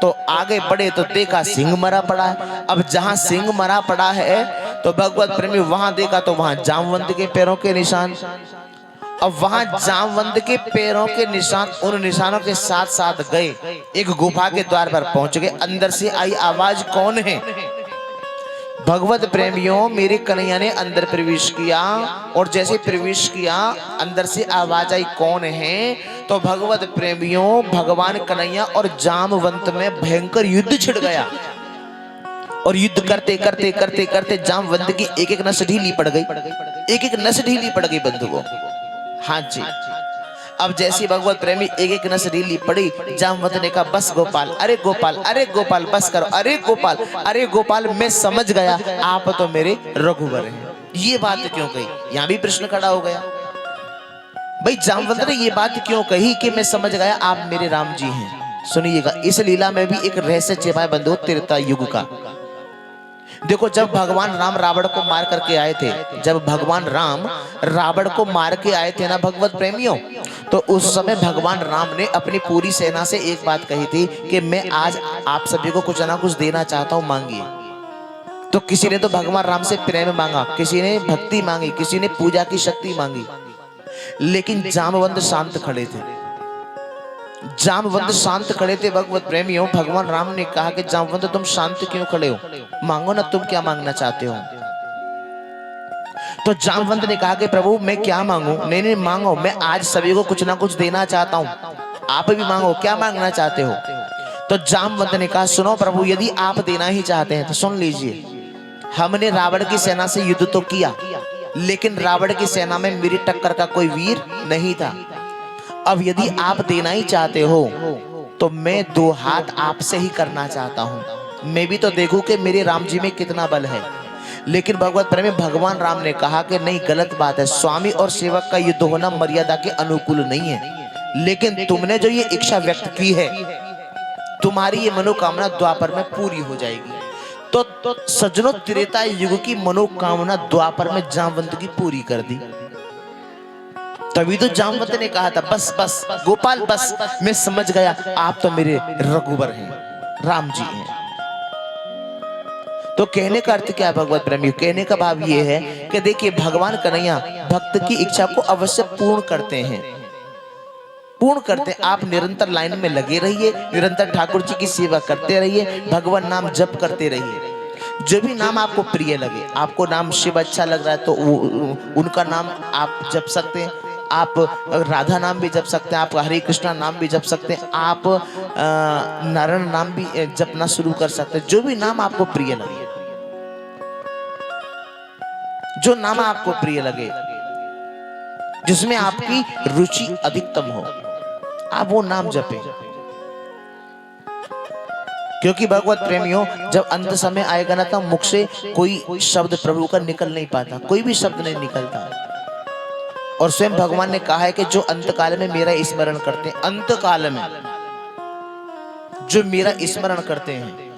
तो देखा सिंह मरा पड़ा है। अब जहां सिंह मरा पड़ा है तो भगवत प्रेमी वहां देखा तो वहां जामवंत के पैरों के निशान। अब वहां जामवंत के पैरों के निशान, उन निशानों के साथ साथ गए, एक गुफा के द्वार पर पहुंच गए। अंदर से आई आवाज, कौन है? भगवत प्रेमियों, मेरे कन्हैया ने अंदर प्रवेश किया और जैसे प्रवेश किया अंदर से आवाज आई, कौन है? तो भगवत प्रेमियों, भगवान कन्हैया और जामवंत में भयंकर युद्ध छिड़ गया। और युद्ध करते करते करते करते जामवंत की एक एक नस ढीली पड़ गई, एक एक नस ढीली पड़ गई बंधुओं। हाँ जी। अब जैसी भगवत प्रेमी एक एक नस ढीली पड़ी, जामवंत ने कहा, बस गोपाल, अरे गोपाल, अरे गोपाल, बस करो, अरे गोपाल, अरे गोपाल, मैं समझ गया आप तो मेरे रघुवर हैं। ये बात क्यों कही? यहां भी प्रश्न खड़ा हो गया, भाई जामवंत ने ये बात क्यों कही कि मैं समझ गया आप मेरे राम जी हैं? सुनिएगा, इस लीला में भी एक रहस्य छिपा है बंधुओं, त्रेता युग का। देखो, जब भगवान राम रावण को मार करके आए थे, जब भगवान राम रावण को मार के आए थे ना भगवत प्रेमियों, तो उस समय भगवान राम ने अपनी पूरी सेना से एक बात कही थी कि मैं आज आप सभी को कुछ ना कुछ देना चाहता हूं, मांगिए। तो किसी ने तो भगवान राम से प्रेम मांगा, किसी ने भक्ति मांगी, किसी ने पूजा की शक्ति मांगी, लेकिन जामवंत शांत खड़े थे। जामवंत शांत खड़े थे भगवत प्रेमियों। भगवान राम ने कहा कि जामवंत तुम शांत क्यों खड़े हो, मांगो ना, तुम क्या मांगना चाहते हो? तो जामवंत ने कहा कि प्रभु मैं क्या मांगू? नहीं नहीं, मांगो, मैं आज सभी को कुछ ना कुछ देना चाहता हूँ, आप भी मांगो, क्या मांगना चाहते हो? तो जामवंत ने कहा, सुनो प्रभु, यदि आप देना ही चाहते हैं तो सुन लीजिए, हमने रावण की सेना से युद्ध तो किया, लेकिन रावण की सेना में मेरी टक्कर का कोई वीर नहीं था। अब यदि आप देना ही चाहते हो तो मैं 2 हाथ आपसे ही करना चाहता हूं, मैं भी तो देखूं कि मेरे राम जी में कितना बल है। लेकिन भगवत प्रेमी भगवान राम ने कहा कि नहीं, गलत बात है, स्वामी और सेवक का युद्ध होना मर्यादा के अनुकूल नहीं है, लेकिन तुमने जो ये इच्छा व्यक्त की है, तुम्हारी ये मनोकामना द्वापर में पूरी हो जाएगी। तो सज्जनों, त्रेता युग की मनोकामना द्वापर में जामवंत की पूरी कर दी। तभी तो जामवंत ने कहा था, बस बस गोपाल, बस, मैं समझ गया आप तो मेरे रघुवर हैं, राम जी हैं। तो कहने का अर्थ क्या है भगवत प्रेमियों? कहने का भाव ये है कि देखिए, भगवान कन्हैया भक्त की इच्छा को अवश्य पूर्ण करते हैं, पूर्ण करते हैं। आप निरंतर लाइन में लगे रहिए, निरंतर ठाकुर जी की सेवा करते रहिए, भगवान नाम जप करते रहिए। जो भी नाम आपको प्रिय लगे, आपको नाम शिव अच्छा लग रहा है तो उनका नाम आप जप सकते हैं, आप राधा नाम भी जप सकते हैं, आप हरे कृष्णा नाम भी जप सकते हैं, आप नारायण नाम भी जपना शुरू कर सकते हैं। जो भी नाम आपको प्रिय लगे, जो नाम आपको प्रिय लगे, जिसमें आपकी रुचि अधिकतम हो, आप वो नाम जपें। क्योंकि भगवत प्रेमियों, जब अंत समय आएगा ना, तो मुख से कोई शब्द प्रभु का निकल नहीं पाता, कोई भी शब्द नहीं निकलता। और स्वयं भगवान ने कहा है कि जो अंत काल में मेरा स्मरण करते हैं, अंत काल में जो मेरा स्मरण करते हैं,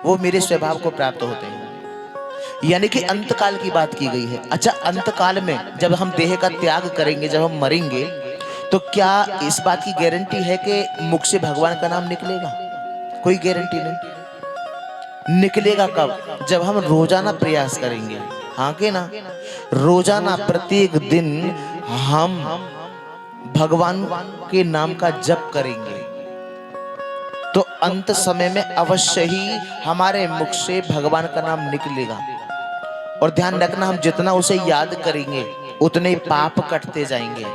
वो मेरे स्वभाव को प्राप्त होते हैं। यानी कि अंत काल की बात की गई है। अच्छा, अंत काल में जब हम देह का त्याग करेंगे, जब हम मरेंगे, तो क्या इस बात की गारंटी है कि मुख से भगवान का नाम निकलेगा? कोई गारंटी नहीं। निकलेगा कब? जब हम रोजाना प्रयास करेंगे। हाँ के ना? रोजाना प्रत्येक दिन हम भगवान के नाम का जप करेंगे, तो अंत समय में अवश्य ही हमारे मुख से भगवान का नाम निकलेगा। और ध्यान रखना, हम जितना उसे याद करेंगे उतने ही पाप कटते जाएंगे।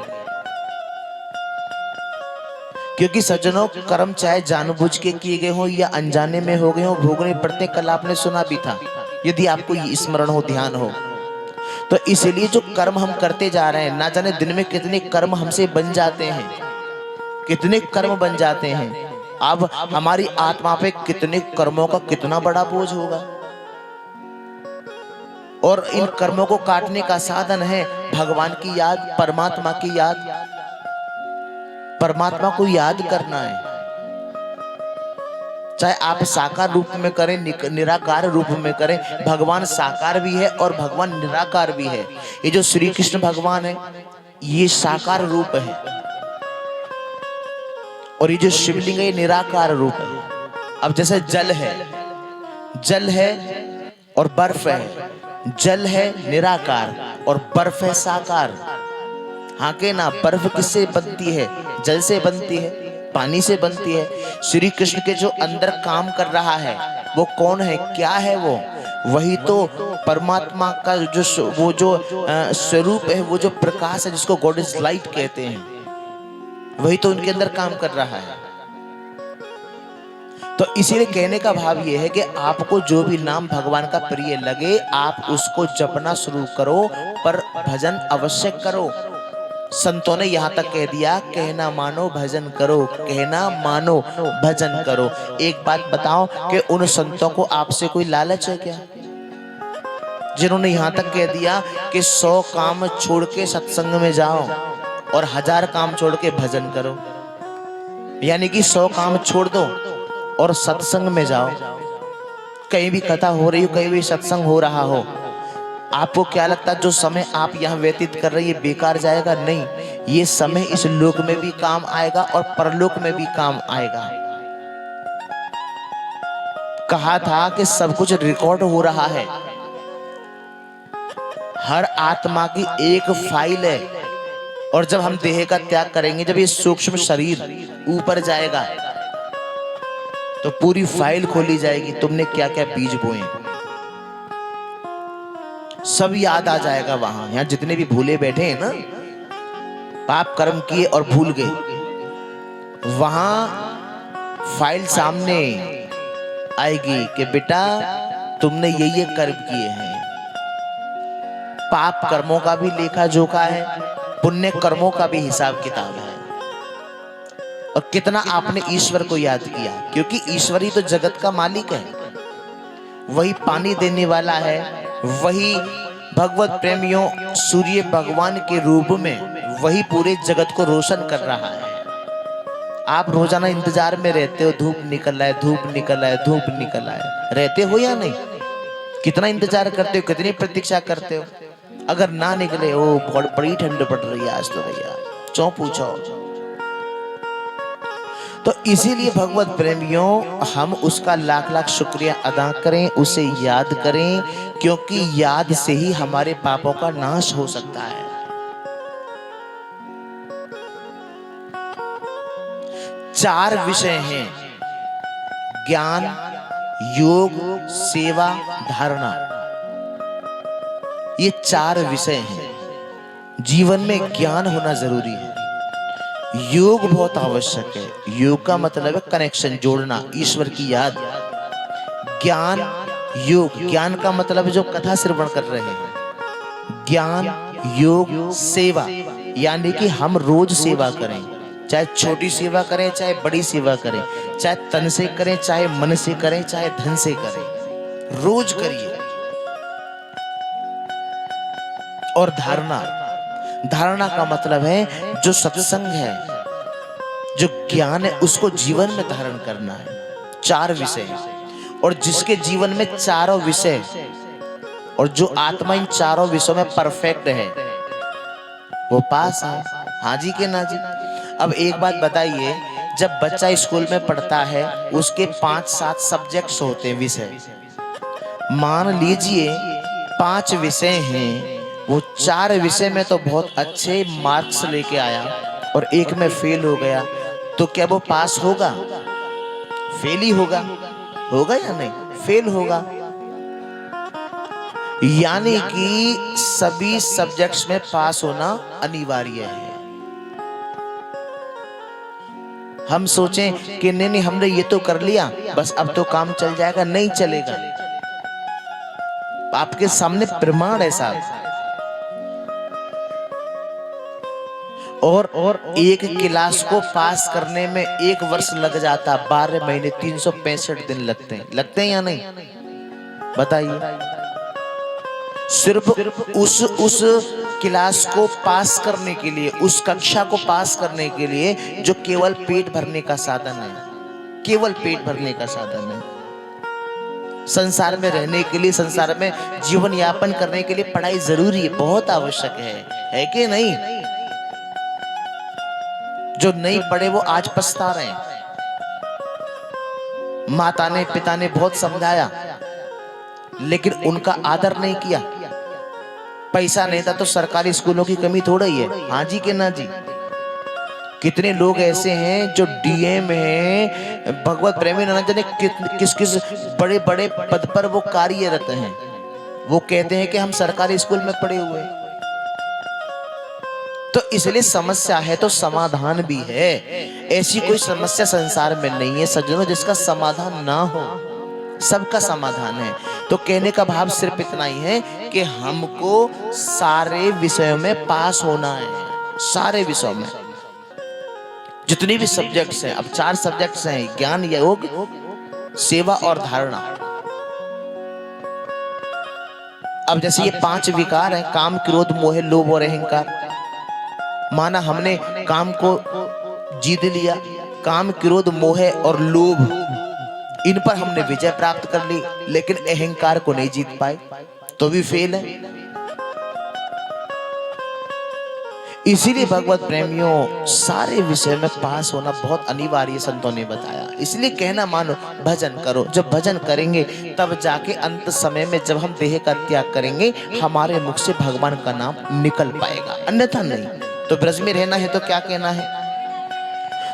क्योंकि सज्जनों, कर्म चाहे जानबूझ के किए गए हो या अनजाने में हो गए हो, भोगने पड़ते। कल आपने सुना भी था, यदि आपको ये स्मरण हो, ध्यान हो, तो इसलिए जो कर्म हम करते जा रहे हैं, ना जाने दिन में कितने कर्म हमसे बन जाते हैं, कितने कर्म बन जाते हैं। अब हमारी आत्मा पे कितने कर्मों का कितना बड़ा बोझ होगा। और इन कर्मों को काटने का साधन है भगवान की याद, परमात्मा की याद। परमात्मा को याद करना है। चाहे आप साकार रूप में करें, निराकार रूप में करें, भगवान साकार भी है और भगवान निराकार भी है। ये जो श्री कृष्ण भगवान है ये साकार रूप है और ये जो शिवलिंग है ये निराकार रूप है। अब जैसे जल है और बर्फ है, जल है निराकार और बर्फ है साकार। हाँ के ना, बर्फ किससे बनती है? जल से बनती है, पानी से बनती है। श्री कृष्ण के जो अंदर काम कर रहा है वो कौन है, क्या है वो? वही तो परमात्मा का जो स्वरूप है, वो जो प्रकाश है जिसको गॉड इज लाइट कहते हैं, वही तो उनके अंदर काम कर रहा है। तो इसीलिए कहने का भाव ये है कि आपको जो भी नाम भगवान का प्रिय लगे आप उसको जपना शुरू करो, पर भजन अवश्य करो। संतों ने यहाँ तक कह दिया, कहना मानो भजन करो, कहना मानो भजन करो। एक बात बताओ कि उन संतों को आपसे कोई लालच है क्या, जिन्होंने यहाँ तक कह दिया कि 100 काम छोड़ के सत्संग में जाओ और 1000 काम छोड़ के भजन करो? यानी कि 100 काम छोड़ दो और सत्संग में जाओ। कहीं भी कथा हो रही हो, कहीं भी सत्संग हो रहा हो, आपको क्या लगता है जो समय आप यहाँ व्यतीत कर रहे हैं ये बेकार जाएगा? नहीं, ये समय इस लोक में भी काम आएगा और परलोक में भी काम आएगा। कहा था कि सब कुछ रिकॉर्ड हो रहा है, हर आत्मा की एक फाइल है, और जब हम देह का त्याग करेंगे, जब ये सूक्ष्म शरीर ऊपर जाएगा तो पूरी फाइल खोली जाएगी, तुमने क्या क्या बीज बोए सब याद आ जाएगा वहां। यहाँ जितने भी भूले बैठे हैं ना, पाप कर्म किए और भूल गए, वहां फाइल सामने आएगी कि बेटा तुमने ये कर्म किए हैं। पाप कर्मों का भी लेखा जोखा है, पुण्य कर्मों का भी हिसाब किताब है, और कितना आपने ईश्वर को याद किया, क्योंकि ईश्वर ही तो जगत का मालिक है, वही पानी देने वाला है, वही भगवत प्रेमियों सूर्य भगवान के रूप में वही पूरे जगत को रोशन कर रहा है। आप रोजाना इंतजार में रहते हो, धूप निकल आए, धूप निकल आए, धूप निकल आए, रहते हो या नहीं? कितना इंतजार करते हो, कितनी प्रतीक्षा करते हो? अगर ना निकले, ओ बहुत बड़ी ठंड पड़ रही है आज तो भैया, क्यों पूछो? तो इसीलिए भगवत प्रेमियों हम उसका लाख लाख शुक्रिया अदा करें, उसे याद करें, क्योंकि याद से ही हमारे पापों का नाश हो सकता है। चार विषय हैं, ज्ञान, योग, सेवा, धारणा। ये 4 विषय हैं। जीवन में ज्ञान होना जरूरी है, योग बहुत आवश्यक है। योग का मतलब है कनेक्शन, जोड़ना, ईश्वर की याद। ज्ञान, योग, ज्ञान का मतलब है जो कथा श्रवण कर रहे हैं। ज्ञान, योग, सेवा, यानी कि हम रोज सेवा करें, चाहे छोटी सेवा करें चाहे बड़ी सेवा करें, चाहे तन से करें चाहे मन से करें चाहे धन से करें, रोज करिए। और धारणा, धारणा का मतलब है जो सत्संग है, जो ज्ञान है, उसको जीवन में धारण करना है। 4 विषय हैं, और जिसके जीवन में चारों विषय, और जो आत्मा इन चारों विषयों में परफेक्ट है वो पास है। हाँ जी के ना जी? अब एक बात बताइए, जब बच्चा स्कूल में पढ़ता है उसके 5-7 सब्जेक्ट्स होते हैं, विषय। मान लीजिए 5 विषय हैं, वो 4 विषय में तो बहुत अच्छे मार्क्स लेके आया और एक में फेल हो गया, तो क्या वो पास होगा? फेल ही होगा, होगा या नहीं? फेल होगा। यानी कि सभी सब्जेक्ट्स में पास होना अनिवार्य है। हम सोचें कि नहीं हमने ये तो कर लिया, बस अब तो काम चल जाएगा, नहीं चलेगा। आपके सामने प्रमाण है साहब। और एक क्लास को पास करने में 1 वर्ष लग जाता, 12 महीने 365 दिन लगते हैं या नहीं? बताइए। सिर्फ उस क्लास को पास करने के लिए, उस कक्षा को पास करने के लिए जो केवल पेट भरने का साधन है, केवल पेट भरने का साधन है। संसार में रहने के लिए, संसार में जीवन यापन करने के लिए पढ़ाई जरूरी है, बहुत आवश्यक है कि नहीं? जो नहीं पढ़े वो आज पछता रहे हैं। माता ने पिता ने बहुत समझाया लेकिन उनका आदर नहीं किया। पैसा नहीं था तो सरकारी स्कूलों की कमी थोड़ा ही है। हाँ जी के ना जी? कितने लोग ऐसे हैं जो डीएम हैं, भगवत प्रेमी न जाने किस किस बड़े बड़े पद पर वो कार्यरत हैं। वो कहते हैं कि हम सरकारी स्कूल में पढ़े हुए। तो इसलिए समस्या है तो समाधान भी है। ऐसी कोई समस्या संसार में नहीं है सज्जनों जिसका समाधान ना हो, सबका समाधान है। तो कहने का भाव सिर्फ इतना ही है कि हमको सारे विषयों में पास होना है, सारे विषयों में जितने भी सब्जेक्ट्स हैं। अब 4 सब्जेक्ट्स हैं, ज्ञान, योग, सेवा और धारणा। अब जैसे ये 5 विकार हैं, काम, क्रोध, मोह, लोभ और अहंकार। माना हमने काम को जीत लिया, काम, क्रोध, मोह और लोभ, इन पर हमने विजय प्राप्त कर ली, लेकिन अहंकार को नहीं जीत पाए तो भी फेल है। इसीलिए भगवत प्रेमियों सारे विषय में पास होना बहुत अनिवार्य संतों ने बताया। इसलिए कहना मानो भजन करो। जब भजन करेंगे तब जाके अंत समय में जब हम देह का त्याग करेंगे हमारे मुख से भगवान का नाम निकल पाएगा, अन्यथा नहीं। तो ब्रज में रहना है तो क्या कहना है?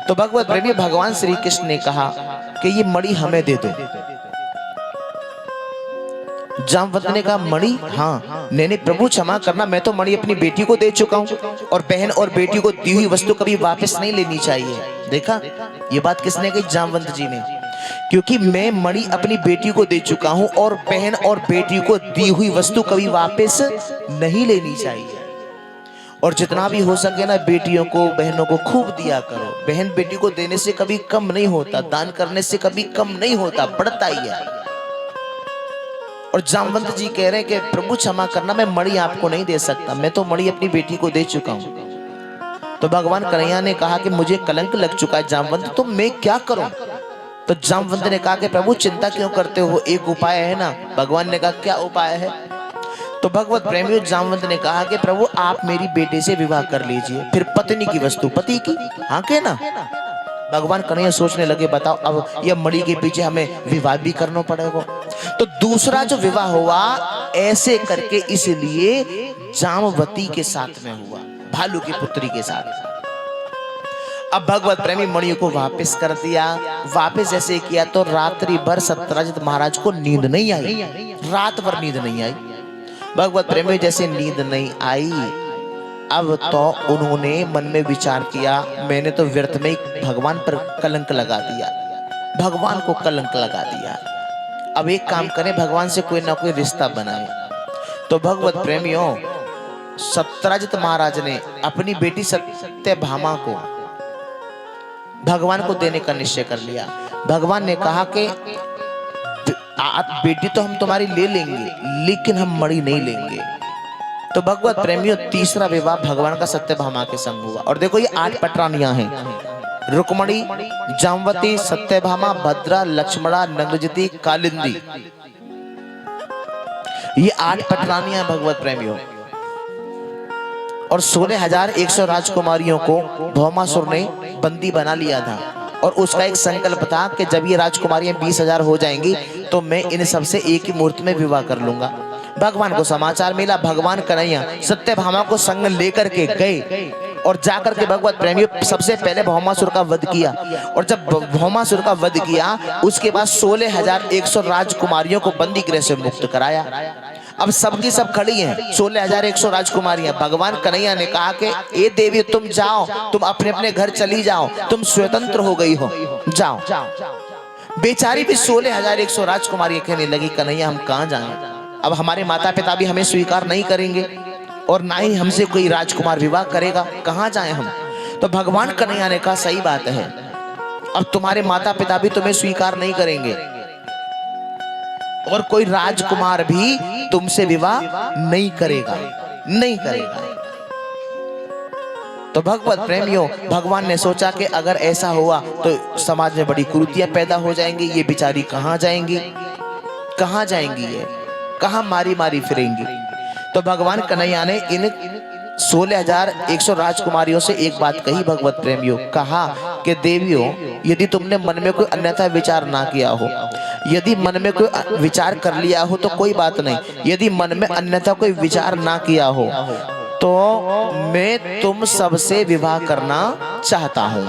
तो भगवत प्रेमी भगवान श्री कृष्ण ने कहा कि ये मणि हमें दे दो। जामवंत ने कहा मणि? हाँ। नहीं प्रभु क्षमा करना, मैं तो मणि अपनी बेटी को दे चुका हूँ और बहन और बेटी को दी हुई वस्तु कभी वापस नहीं लेनी चाहिए। देखा ये बात किसने कही? जामवंत जी ने। क्योंकि मैं मणि अपनी बेटी को दे चुका हूँ और बहन और बेटी को दी हुई वस्तु कभी वापस नहीं लेनी चाहिए। और जितना भी हो सके ना बेटियों को बहनों को खूब दिया करो। बहन बेटी को देने से कभी कम नहीं होता, दान करने से कभी कम नहीं होता, बढ़ता ही है। और जामवंत जी कह रहे हैं कि प्रभु क्षमा करना, मैं मणि आपको नहीं दे सकता, मैं तो मणि अपनी बेटी को दे चुका हूं। तो भगवान कन्हैया ने कहा कि मुझे कलंक लग चुका है जामवंत, तो मैं क्या करूं? तो जामवंत ने कहा कि प्रभु चिंता क्यों करते हो, एक उपाय है ना। भगवान ने कहा क्या उपाय है? तो भगवत प्रेमी जामवंत ने कहा कि प्रभु आप मेरी बेटे से विवाह कर लीजिए, फिर पत्नी की वस्तु पति की। हाँ के ना? भगवान कन्हैया सोचने लगे बताओ अब ये मणि के पीछे हमें विवाह भी करना पड़ेगा। तो दूसरा जो विवाह हुआ ऐसे करके इसलिए जामवती के साथ में हुआ, भालू की पुत्री के साथ। अब भगवत प्रेमी मणि को वापस कर दिया। वापस जैसे किया तो रात्रि भर सत्यराजित महाराज को नींद नहीं आई, रात भर नींद नहीं आई। भगवत प्रेमी जैसे नींद नहीं आई, अब तो उन्होंने मन में विचार किया मैंने तो व्यर्थ में भगवान पर कलंक लगा दिया, भगवान को कलंक लगा दिया। अब एक काम करें, भगवान से कोई ना कोई रिश्ता बनाए। तो भगवत प्रेमियों सत्यराजित महाराज ने अपनी बेटी सत्यभामा को भगवान को देने का निश्चय कर लिया। भगवान ने कहा कि बेटी तो हम तुम्हारी ले लेंगे लेकिन हम मणि नहीं लेंगे। तो भगवत प्रेमियों तीसरा विवाह भगवान का सत्यभामा के संग हुआ। और देखो ये 8 पटरानियां हैं, रुक्मणी, जामवती, सत्यभामा, भद्रा, लक्ष्मणा, नंगजती, कालिंदी। ये 8 पटरानियां भगवत प्रेमियों। और 16,100 राजकुमारियों को भौमासुर ने बंदी बना लिया था। और उसका एक संकल्प था कि जब ये राजकुमारियां 20,000 हो जाएंगी तो मैं इन सबसे एक ही मुहूर्त में विवाह कर लूंगा। भगवान को समाचार मिला, भगवान कन्हैया सत्यभामा को संग लेकर के गए और जाकर के भगवत प्रेमियों सबसे पहले भौमासुर का वध किया। और जब भौमासुर का वध किया उसके बाद 16,100 राजकुमारियों को बंदी गृह से मुक्त कराया। अब सबकी सब खड़ी हैं 16,100 राजकुमारियां। भगवान कन्हैया ने कहा कि ए देवी तुम जाओ, तुम अपने अपने घर चली जाओ, तुम स्वतंत्र हो गई हो, जाओ। बेचारी भी 16,100 राजकुमारियां कहने लगी कन्हैया हम कहां जाएं, अब हमारे माता पिता भी हमें स्वीकार नहीं करेंगे और ना ही हमसे कोई राजकुमार विवाह करेगा, कहां जाएं हम। तो भगवान कन्हैया ने कहा सही बात है, अब तुम्हारे माता पिता भी तुम्हें स्वीकार नहीं करेंगे और कोई राजकुमार भी तुमसे विवाह नहीं करेगा, नहीं करेगा। तो भगवत प्रेमियों, भगवान ने सोचा कि अगर ऐसा हुआ तो समाज में बड़ी कुरीतियां पैदा हो जाएंगी। ये बेचारी कहाँ जाएंगी, कहाँ जाएंगी, ये कहाँ मारी मारी फिरेंगी। तो भगवान कन्हैया ने इन 16,100 राजकुमारियों से एक बात कही भगवत प्रेमियों, कहा कि देवियों, यदि तुमने मन में कोई अन्यथा विचार ना किया हो, यदि मन में कोई विचार कर लिया हो तो कोई बात नहीं, यदि मन में अन्यथा कोई विचार ना किया हो तो मैं तुम सबसे विवाह करना चाहता हूं।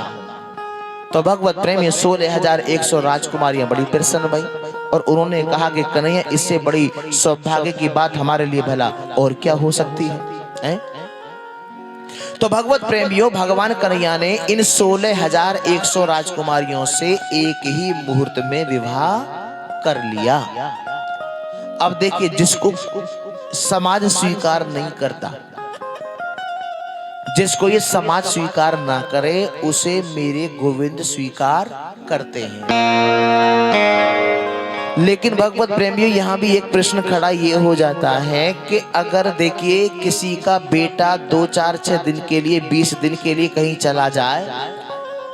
तो भगवत प्रेमी 16,100 राजकुमारियां बड़ी प्रसन्न भई और उन्होंने कहा कि कन्हैया, इससे बड़ी सौभाग्य की बात हमारे लिए भला और क्या हो सकती है? तो भगवत प्रेमियों, भगवान कन्हैया ने इन 16,100 राजकुमारियों से एक ही मुहूर्त में विवाह कर लिया। अब देखिए, जिसको समाज स्वीकार नहीं करता, जिसको ये समाज स्वीकार ना करे, उसे मेरे गोविंद स्वीकार करते हैं। लेकिन भगवत प्रेमियों, यहाँ भी एक प्रश्न खड़ा ये हो जाता है कि अगर देखिए किसी का बेटा 2, 4, 6 दिन के लिए, 20 दिन के लिए कहीं चला जाए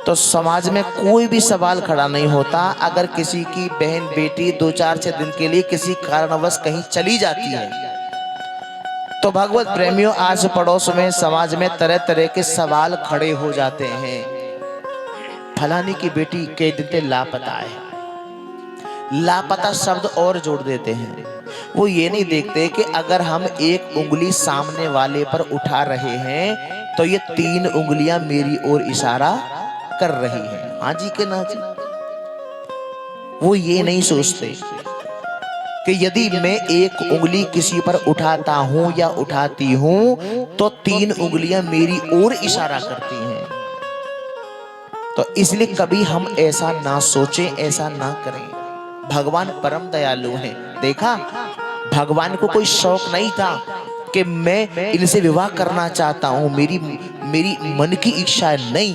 तो समाज में कोई भी सवाल खड़ा नहीं होता। अगर किसी की बहन बेटी 2, 4, 6 दिन के लिए किसी कारणवश कहीं चली जाती है तो भगवत प्रेमियों, आज पड़ोस में, समाज में तरह तरह के सवाल खड़े हो जाते हैं। फलानी की बेटी कई दिन से लापता है। लापता शब्द और जोड़ देते हैं। वो ये नहीं देखते कि अगर हम एक उंगली सामने वाले पर उठा रहे हैं तो ये 3 उंगलियां मेरी ओर इशारा कर रही हैं। हाँ जी के ना जी? वो ये नहीं सोचते कि यदि मैं एक उंगली किसी पर उठाता हूं या उठाती हूं तो 3 उंगलियां मेरी ओर इशारा करती हैं। तो इसलिए कभी हम ऐसा ना सोचें, ऐसा ना करें। भगवान परम दयालु हैं। देखा, भगवान को कोई शौक नहीं था कि मैं इनसे विवाह करना चाहता हूं, मेरी मन की इच्छा नहीं।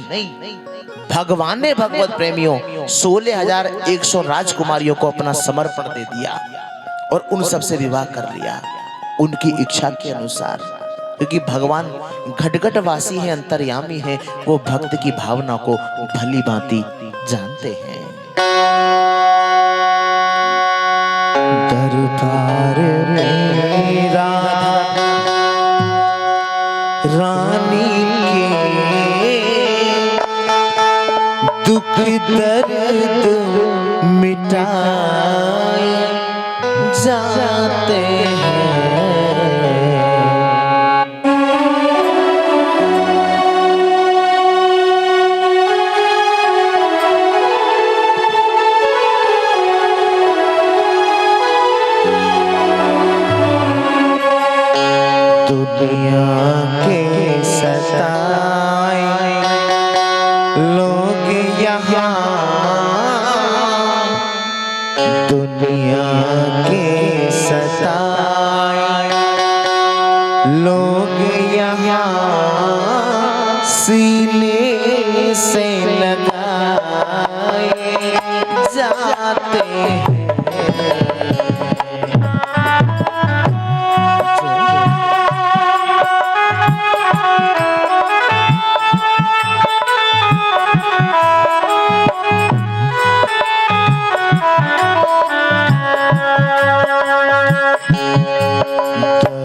भगवान ने भगवत प्रेमियों 16,100 राजकुमारियों को अपना समर्पण दे दिया और उन सबसे विवाह कर लिया उनकी इच्छा के अनुसार, क्योंकि भगवान घटघट वासी है, अंतर्यामी है। वो भक्त की भावना को भली भांति जानते हैं। दरबार में राधा रानी के दुख दर्द मिटाए जाते हैं। दुनिया के सताए लोग यहाँ, दुनिया के सताए लोग यहाँ सीने से लगाए जाते हैं।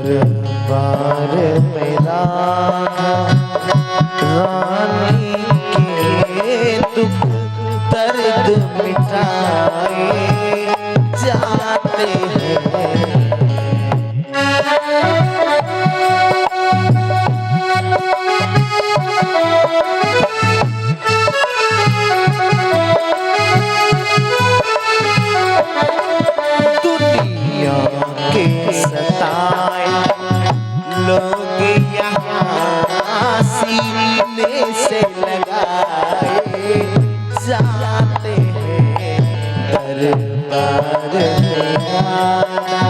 दरबार में राधा रानी के दुख दर्द मिटाए जाते हैं। दुनिया के सताए लोग यहाँ सीने से लगाए जाते हैं। दरबार में आना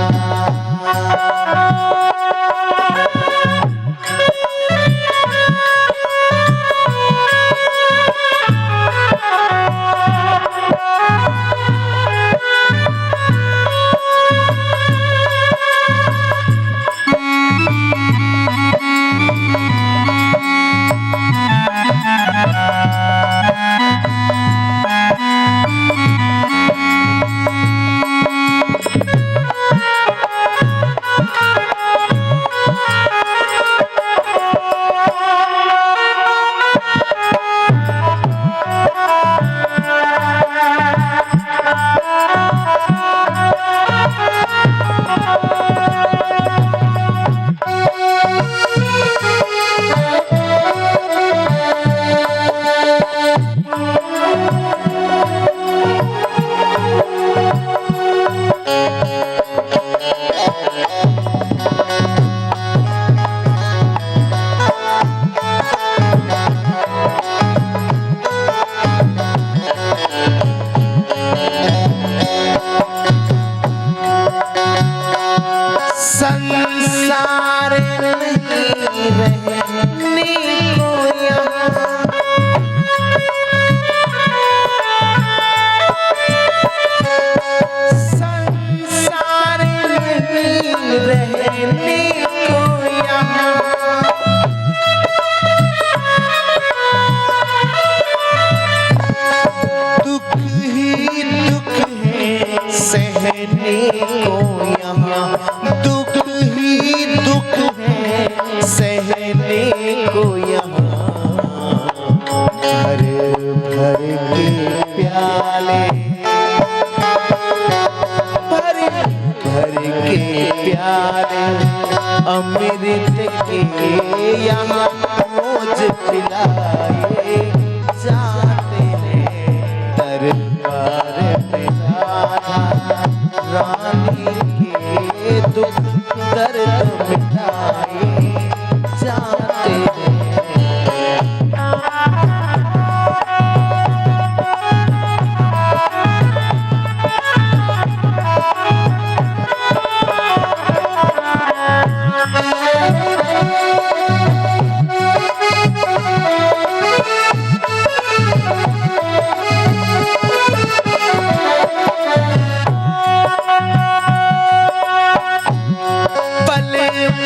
सहने को यहाँ दुख ही दुख है, सहने को यहाँ भर भर के प्याले, भर भर के प्याले अमृत के यहाँ रोज पिलाए जाते हैं। दरबार में राधा रानी के दुख दर्द मिटाए जाते हैं।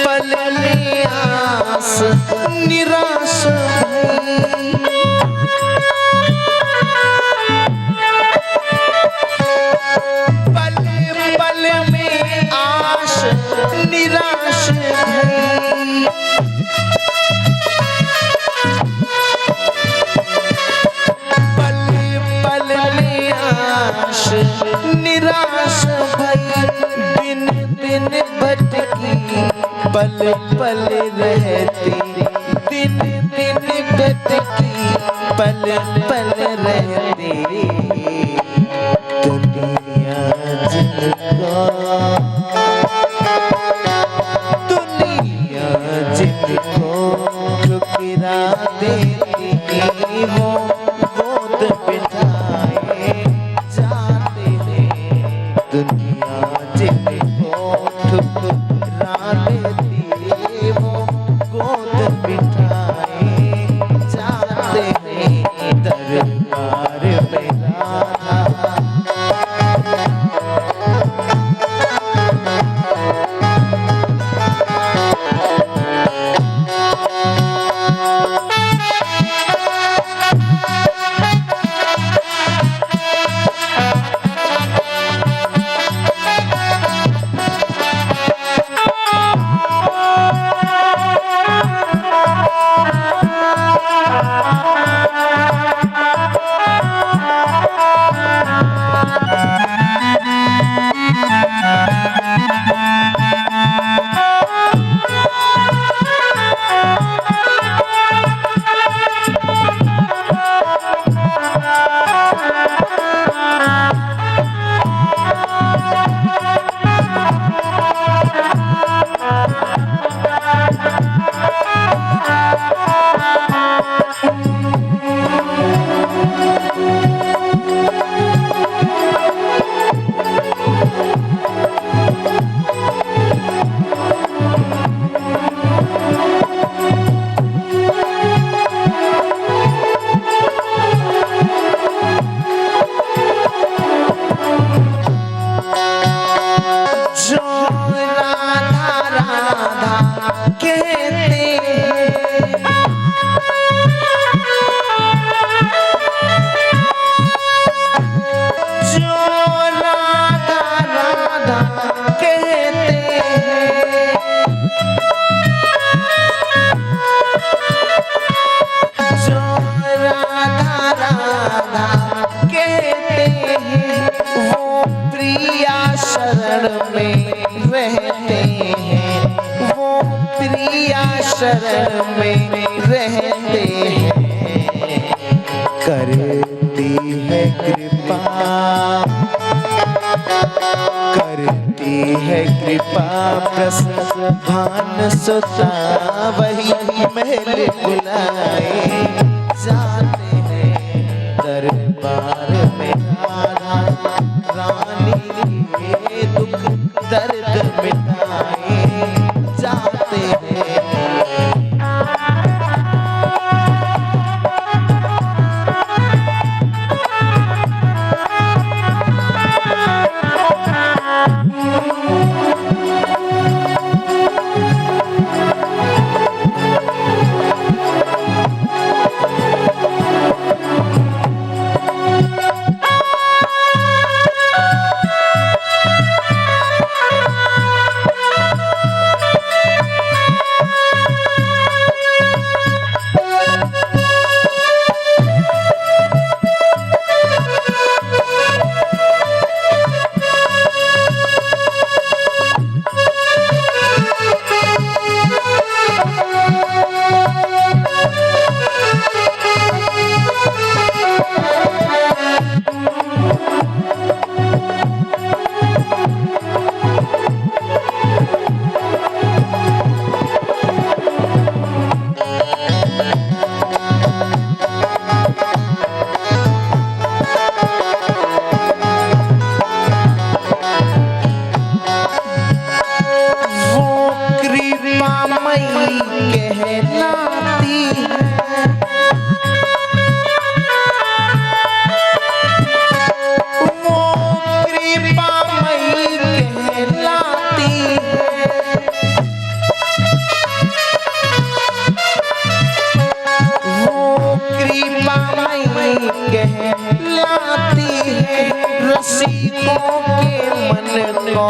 पल में आस निराश भई, पल पल में आस निराश भई, पल पल में आस निराश भई, दिन दिन भटकी पल पल रहती, दिन दिन भटकी पल पल रहती। दुनिया जिनको, दुनिया जिनको ठुकरा देती, वो गोद बिठाए जाते हैं। दुनिया जिनको ठुकरा देती, वो गोद बिठाए जाते हैं। दरबार में राधा शरण में रहते हैं, करती है कृपा, करती है कृपा प्रसन्न भान सुता, वही महल बुलाए जाते हैं। दरबार में राधा रानी के दुख दर्द मिटाए जाते हैं। रसिकों के मन को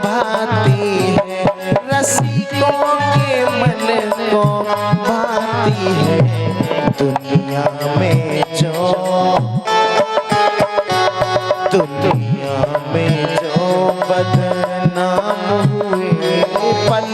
भाती है, रसिकों के मन को भाती है दुनिया में जो, दुनिया में जो बदनाम हुए पल